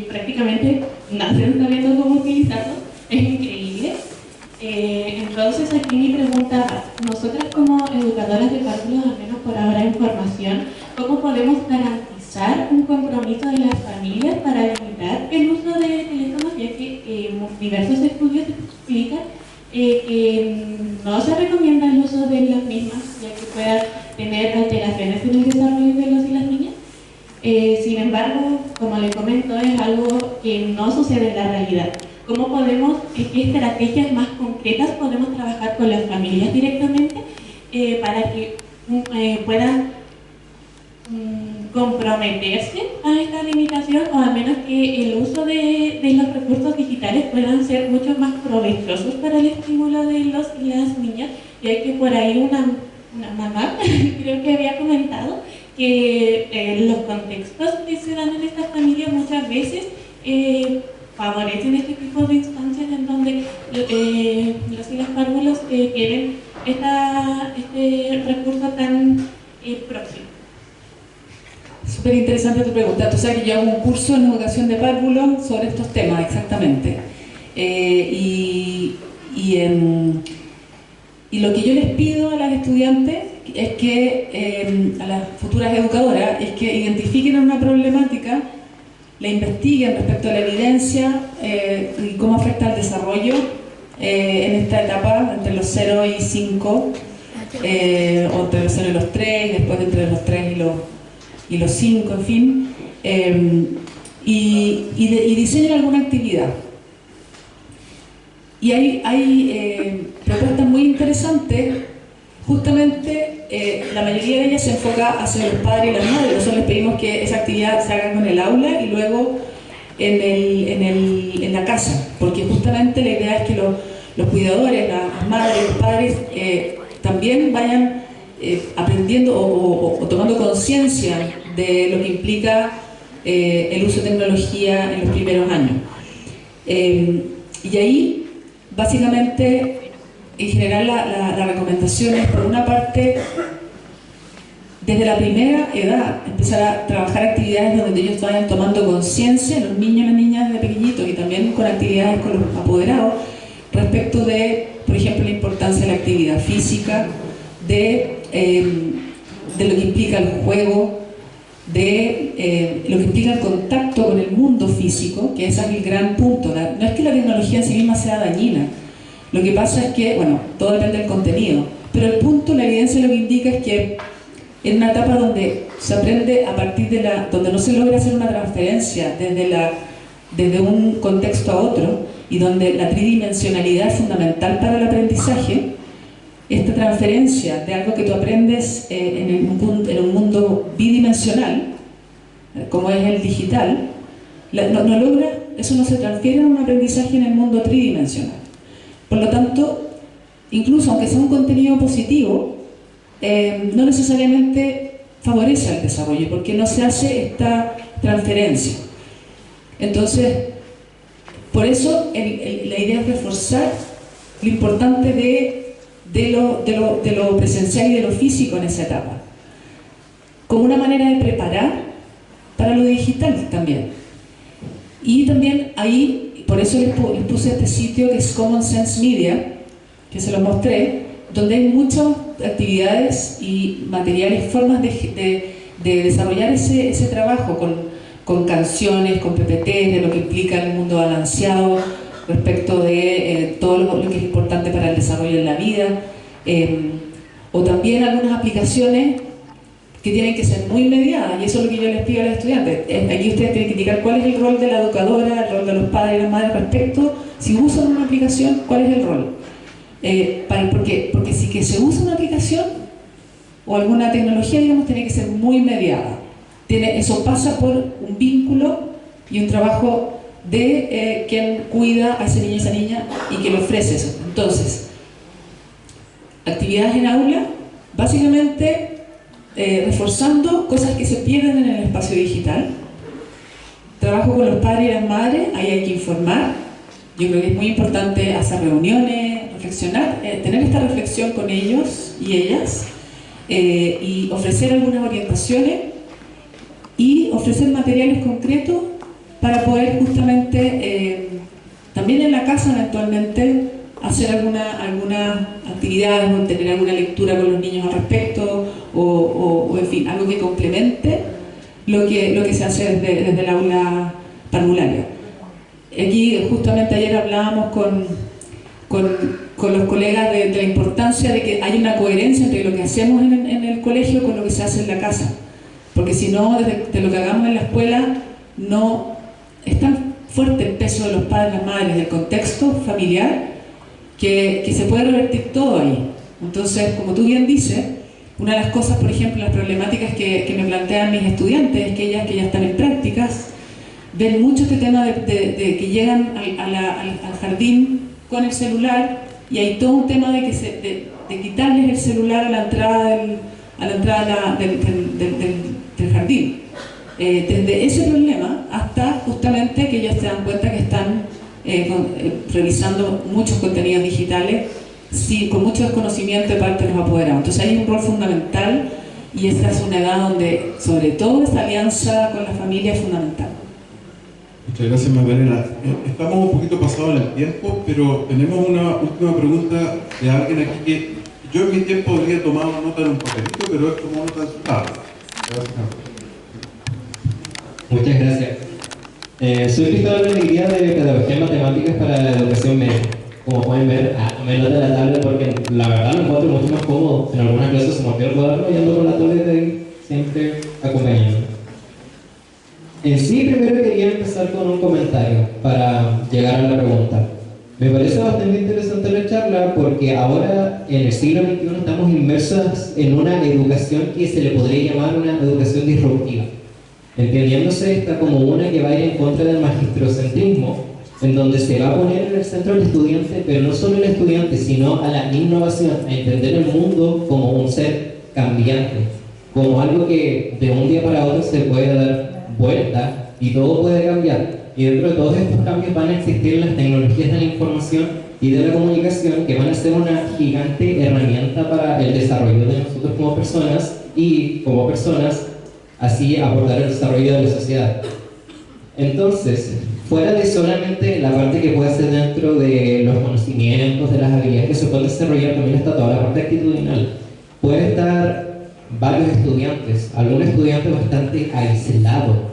prácticamente nacen sabiendo cómo utilizarlos, es increíble. Entonces aquí mi pregunta va, nosotras como educadoras de párvulos, al menos por ahora en formación, ¿cómo podemos garantizar un compromiso de las familias para limitar el uso de teléfonos, ya que diversos estudios explican que no se recomienda el uso de las mismas, ya que pueda tener alteraciones en el desarrollo de los y las niñas? Sin embargo, como les comento, es algo que no sucede en la realidad. ¿Cómo podemos, qué estrategias más concretas podemos trabajar con las familias directamente para que puedan comprometerse a esta limitación, o al menos que el uso de los recursos digitales puedan ser mucho más provechosos para el estímulo de los y las niñas? Ya que por ahí una mamá creo que había comentado que los contextos que se dan en estas familias muchas veces favorecen este tipo de instancias en donde los y las párvulos quieren este recurso tan próximo. Súper interesante tu pregunta. Tú sabes que yo hago un curso en educación de párvulos sobre estos temas, exactamente. Y lo que yo les pido a las estudiantes es que, a las futuras educadoras, es que identifiquen una problemática, la investiguen respecto a la evidencia y cómo afecta al desarrollo en esta etapa entre los 0 y 5, o entre los 0 y los 3, después entre los 3 y los 5, en fin, y diseñen alguna actividad. Y hay propuestas muy interesantes. Justamente la mayoría de ellas se enfoca hacia los padres y las madres. Nosotros les pedimos que esa actividad se haga con el aula y luego en la casa, porque justamente la idea es que los cuidadores, las madres, los padres también vayan aprendiendo o tomando conciencia de lo que implica el uso de tecnología en los primeros años. Y ahí, básicamente, en general, la recomendación es, por una parte, desde la primera edad, empezar a trabajar actividades donde ellos vayan tomando conciencia, los niños y las niñas de pequeñitos, y también con actividades con los apoderados, respecto de, por ejemplo, la importancia de la actividad física, de lo que implica el juego, de lo que implica el contacto con el mundo físico, que ese es el gran punto. No es que la tecnología en sí misma sea dañina, lo que pasa es que, bueno, todo depende del contenido, pero el punto, la evidencia lo que indica es que en una etapa donde se aprende a partir de donde no se logra hacer una transferencia desde un contexto a otro, y donde la tridimensionalidad es fundamental para el aprendizaje, esta transferencia de algo que tú aprendes en un mundo bidimensional, como es el digital, no logra, eso no se transfiere a un aprendizaje en el mundo tridimensional. Por lo tanto, incluso aunque sea un contenido positivo, no necesariamente favorece el desarrollo, porque no se hace esta transferencia. Entonces, por eso la idea es reforzar lo importante de lo presencial y de lo físico en esa etapa, como una manera de preparar para lo digital también. Y también ahí, por eso les puse este sitio que es Common Sense Media, que se los mostré, donde hay muchas actividades y materiales, formas de desarrollar ese trabajo con canciones, con PPT, de lo que implica el mundo balanceado respecto de todo lo que es importante para el desarrollo en la vida, o también algunas aplicaciones que tienen que ser muy mediadas, y eso es lo que yo les pido a los estudiantes. Aquí ustedes tienen que indicar cuál es el rol de la educadora, el rol de los padres y las madres respecto, si usan una aplicación, cuál es el rol. Porque si que se usa una aplicación o alguna tecnología, digamos, tiene que ser muy mediada. Eso pasa por un vínculo y un trabajo de quien cuida a ese niño y esa niña y que le ofrece eso. Entonces, actividades en aula, básicamente reforzando cosas que se pierden en el espacio digital. Trabajo con los padres y las madres, ahí hay que informar. Yo creo que es muy importante hacer reuniones, reflexionar, tener esta reflexión con ellos y ellas, y ofrecer algunas orientaciones y ofrecer materiales concretos para poder justamente, también en la casa eventualmente, hacer algunas actividades o tener alguna lectura con los niños al respecto, o en fin, algo que complemente lo que se hace desde el aula parvularia. Aquí justamente ayer hablábamos con los colegas de la importancia de que hay una coherencia entre lo que hacemos en el colegio con lo que se hace en la casa, porque si no, de lo que hagamos en la escuela, no es tan fuerte el peso de los padres, las madres, del contexto familiar, que se puede revertir todo ahí. Entonces, como tú bien dices, una de las cosas, por ejemplo, las problemáticas que me plantean mis estudiantes es que ellas que ya están en prácticas ven mucho este tema de que llegan al jardín con el celular, y hay todo un tema de quitarles el celular a la entrada del jardín. Desde ese problema hasta justamente que ellos se dan cuenta que están revisando muchos contenidos digitales con mucho desconocimiento de parte de los apoderados. Entonces hay un rol fundamental, y esta es una edad donde sobre todo esta alianza con la familia es fundamental. Muchas gracias, Magdalena. Estamos un poquito pasados en el tiempo, pero tenemos una última pregunta de alguien aquí que yo en mi tiempo habría tomado nota en un papelito, pero es como nota en su tabla. Muchas gracias. Soy Cristóbal de Alegría, de Pedagogía en Matemáticas para la Educación Media. Como pueden ver, me nota la tabla porque la verdad lo encuentro mucho más cómodo. En algunas clases se me olvidó el cuaderno y ando con la tableta ahí siempre acompañando. En sí, primero quería empezar con un comentario para llegar a la pregunta. Me parece bastante interesante la charla porque ahora, en el siglo XXI, estamos inmersos en una educación que se le podría llamar una educación disruptiva, entendiéndose esta como una que va a ir en contra del magistrocentrismo, en donde se va a poner en el centro al estudiante, pero no solo el estudiante, sino a la innovación, a entender el mundo como un ser cambiante, como algo que de un día para otro se puede dar vuelta y todo puede cambiar. Y dentro de todos estos cambios van a existir las tecnologías de la información y de la comunicación, que van a ser una gigante herramienta para el desarrollo de nosotros como personas, y como personas así aportar el desarrollo de la sociedad. Entonces, fuera de solamente la parte que puede ser dentro de los conocimientos, de las habilidades que se pueden desarrollar, también está toda la parte actitudinal. Puede estar varios estudiantes, algún estudiante bastante aislado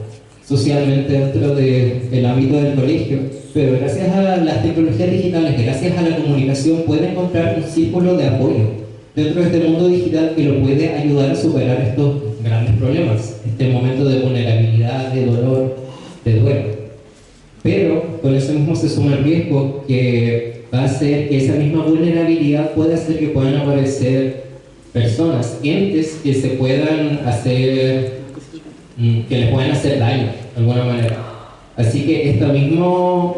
socialmente dentro del ámbito del colegio, pero gracias a las tecnologías digitales, gracias a la comunicación, puede encontrar un círculo de apoyo dentro de este mundo digital que lo puede ayudar a superar estos grandes problemas, este momento de vulnerabilidad, de dolor, de duelo. Pero con eso mismo se suma el riesgo que va a hacer que esa misma vulnerabilidad pueda hacer que puedan aparecer personas, entes que se puedan hacer, que les pueden hacer daño de alguna manera. Así que esta misma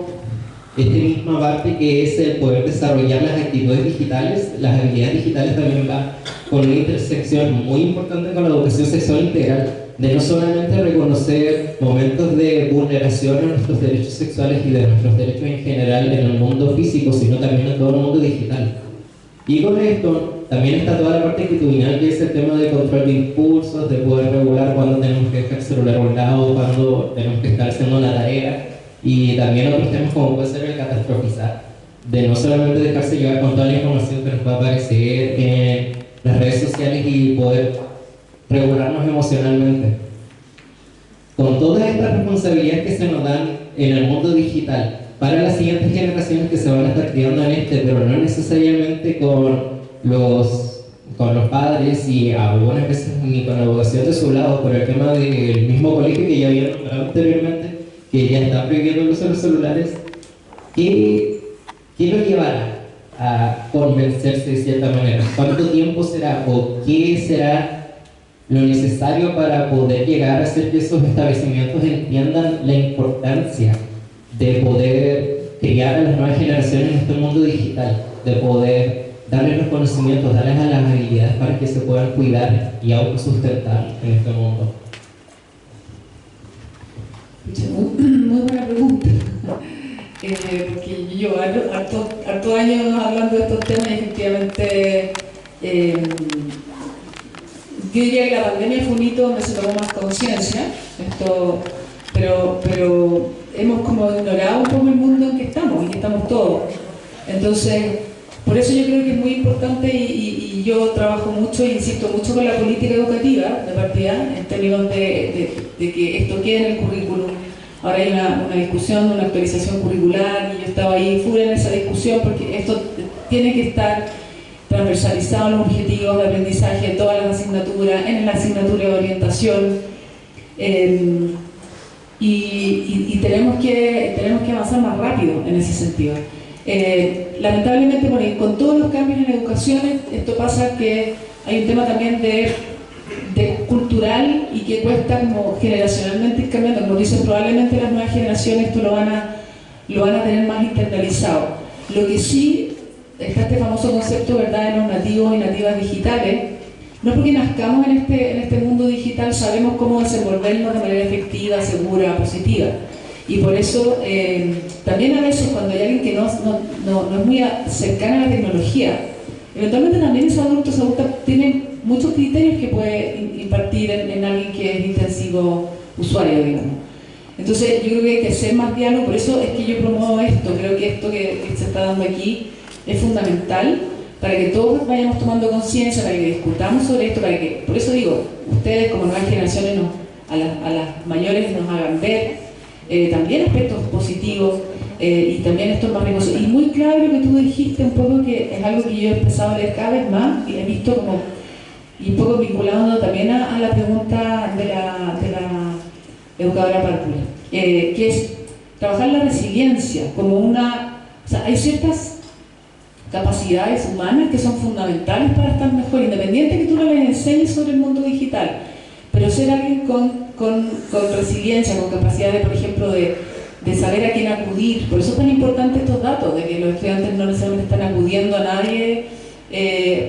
parte que es el poder desarrollar las actitudes digitales, las habilidades digitales, también va con una intersección muy importante con la educación sexual integral, de no solamente reconocer momentos de vulneración a nuestros derechos sexuales y de nuestros derechos en general en el mundo físico, sino también en todo el mundo digital. Y con esto también está toda la parte actitudinal, que es el tema de control de impulsos, de poder regular cuándo tenemos que dejar el celular a un lado, cuándo tenemos que estar haciendo una tarea, y también otros temas como puede ser el catastrofizar, de no solamente dejarse llevar con toda la información que nos va a aparecer en las redes sociales y poder regularnos emocionalmente. Con todas estas responsabilidades que se nos dan en el mundo digital, para las siguientes generaciones que se van a estar criando en pero no necesariamente con los con los padres y algunas veces ni con la educación de su lado por el tema del mismo colegio que ya había nombrado anteriormente, que ya está prohibiendo el uso de los celulares, ¿qué lo llevará a convencerse de cierta manera? ¿Cuánto tiempo será o qué será lo necesario para poder llegar a hacer que esos establecimientos entiendan la importancia de poder criar a las nuevas generaciones en este mundo digital, de poder darles los conocimientos, darles a las habilidades para que se puedan cuidar y autosustentar en este mundo? Muy buena pregunta, porque yo hartos años hablando de estos temas y efectivamente yo diría que la pandemia fue un hito donde se tomó más conciencia, pero hemos como ignorado un poco el mundo en que estamos, y que estamos todos. Entonces, por eso yo creo que es muy importante y yo trabajo mucho e insisto mucho con la política educativa de partida, en términos de que esto quede en el currículum. Ahora hay una discusión, una actualización curricular, y yo estaba ahí full en esa discusión porque esto tiene que estar transversalizado en los objetivos de aprendizaje en todas las asignaturas, en la asignatura de orientación, y tenemos que avanzar más rápido en ese sentido. Lamentablemente, con todos los cambios en educación, esto pasa que hay un tema también de cultural y que cuesta como generacionalmente ir cambiando. Como dices, probablemente las nuevas generaciones esto lo van a tener más internalizado. Lo que sí está este famoso concepto, ¿verdad?, de los nativos y nativas digitales. No porque nazcamos en este mundo digital sabemos cómo desenvolvernos de manera efectiva, segura, positiva. Y por eso también a veces cuando hay alguien que no es muy cercana a la tecnología, eventualmente también esos adultos adultas tienen muchos criterios que puede impartir en alguien que es intensivo usuario, digamos. Entonces yo creo que hay que hacer más diálogo, por eso es que yo promuevo esto. Creo que esto que se está dando aquí es fundamental para que todos vayamos tomando conciencia, para que discutamos sobre esto, para que, por eso digo, ustedes como nuevas generaciones a las mayores nos hagan ver también aspectos positivos y también estos más ricos. Y muy claro lo que tú dijiste, un poco que es algo que yo he empezado a leer cada vez más y he visto como, y un poco vinculado también a la pregunta de la educadora Párpula, que es trabajar la resiliencia como una, o sea, hay ciertas capacidades humanas que son fundamentales para estar mejor, independiente que tú no les enseñes sobre el mundo digital, pero ser alguien con resiliencia, con capacidad de, por ejemplo, de saber a quién acudir. Por eso es tan importante estos datos, de que los estudiantes no necesariamente están acudiendo a nadie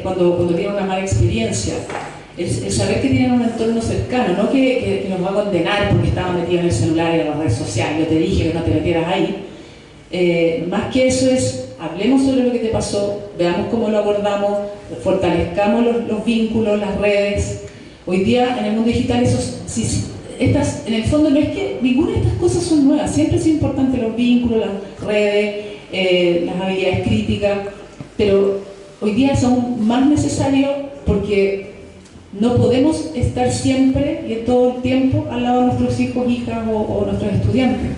cuando tienen una mala experiencia. El saber que tienen un entorno cercano, no que nos va a condenar porque estaba metido en el celular y en la red social, yo te dije que no te metieras ahí. Más que eso es, hablemos sobre lo que te pasó, veamos cómo lo abordamos, fortalezcamos los vínculos, las redes. Hoy día en el mundo digital en el fondo no es que ninguna de estas cosas son nuevas, siempre es importante los vínculos, las redes, las habilidades críticas, pero hoy día son más necesarios porque no podemos estar siempre y todo el tiempo al lado de nuestros hijos, hijas o nuestros estudiantes.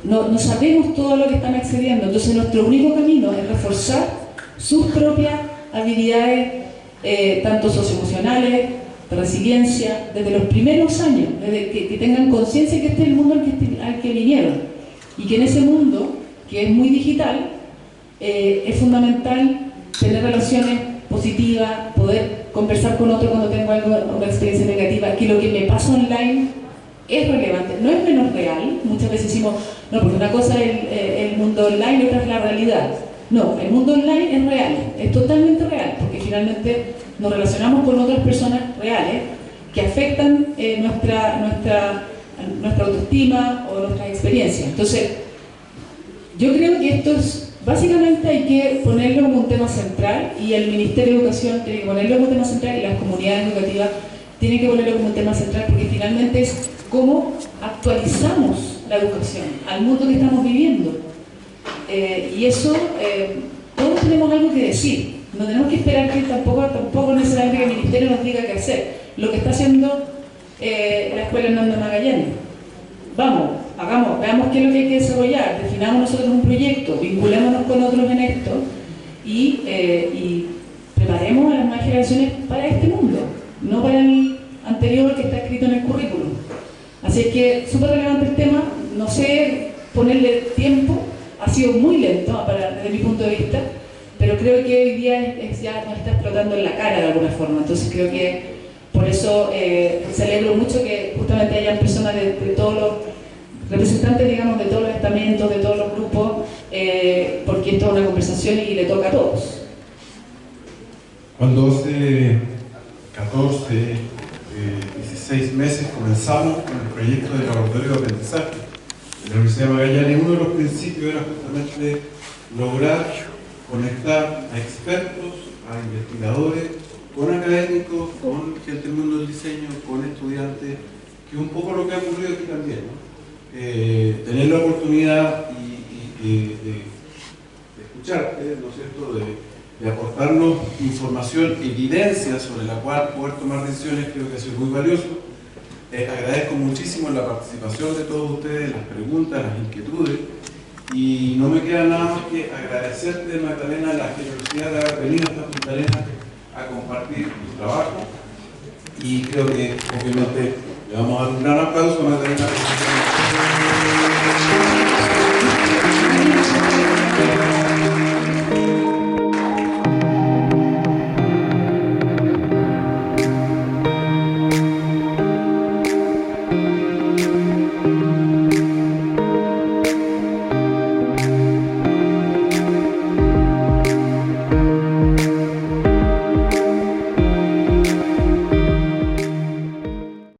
No sabemos todo lo que están accediendo, entonces nuestro único camino es reforzar sus propias habilidades, tanto socioemocionales, de resiliencia, desde los primeros años, desde que tengan conciencia que este es el mundo al que vinieron, y que en ese mundo, que es muy digital, es fundamental tener relaciones positivas, poder conversar con otro cuando tengo una experiencia negativa, que lo que me pasa online es relevante, no es menos real. Muchas veces decimos, no, porque una cosa es el mundo online y otra es la realidad. No, el mundo online es real, es totalmente real, porque finalmente nos relacionamos con otras personas reales que afectan nuestra autoestima o nuestras experiencias. Entonces, yo creo que esto es, básicamente hay que ponerlo como un tema central, y el Ministerio de Educación tiene que ponerlo como un tema central, y las comunidades educativas tienen que ponerlo como un tema central, porque finalmente es cómo actualizamos la educación al mundo que estamos viviendo. Y eso, todos tenemos algo que decir. No tenemos que esperar que tampoco necesariamente que el Ministerio nos diga qué hacer. Lo que está haciendo la Escuela Hernando Magallanes. Vamos, veamos qué es lo que hay que desarrollar, definamos nosotros un proyecto, vinculémonos con otros en esto y preparemos a las nuevas generaciones para este mundo, no para el anterior que está escrito en el currículum. Así es que súper relevante el tema, no sé ponerle tiempo, ha sido muy lento desde mi punto de vista, pero creo que hoy día ya nos está explotando en la cara de alguna forma, entonces creo que por eso celebro mucho que justamente hayan personas de todos los representantes, digamos, de todos los estamentos, de todos los grupos, porque esto es una conversación y le toca a todos. Cuando hace 14, 16 meses comenzamos con el proyecto de laboratorio de aprendizaje de la Universidad de Magallanes, uno de los principios era justamente lograr conectar a expertos, a investigadores, con académicos, con gente del mundo del diseño, con estudiantes, que es un poco lo que ha ocurrido aquí también, ¿no? Tener la oportunidad de escucharte, ¿no es cierto?, de aportarnos información, evidencia sobre la cual poder tomar decisiones, creo que ha sido muy valioso. Agradezco muchísimo la participación de todos ustedes, las preguntas, las inquietudes, y no me queda nada más que agradecerte, Magdalena, la generosidad de haber venido hasta Punta Arenas a compartir tu trabajo, y creo que obviamente le vamos a dar un gran aplauso a Magdalena.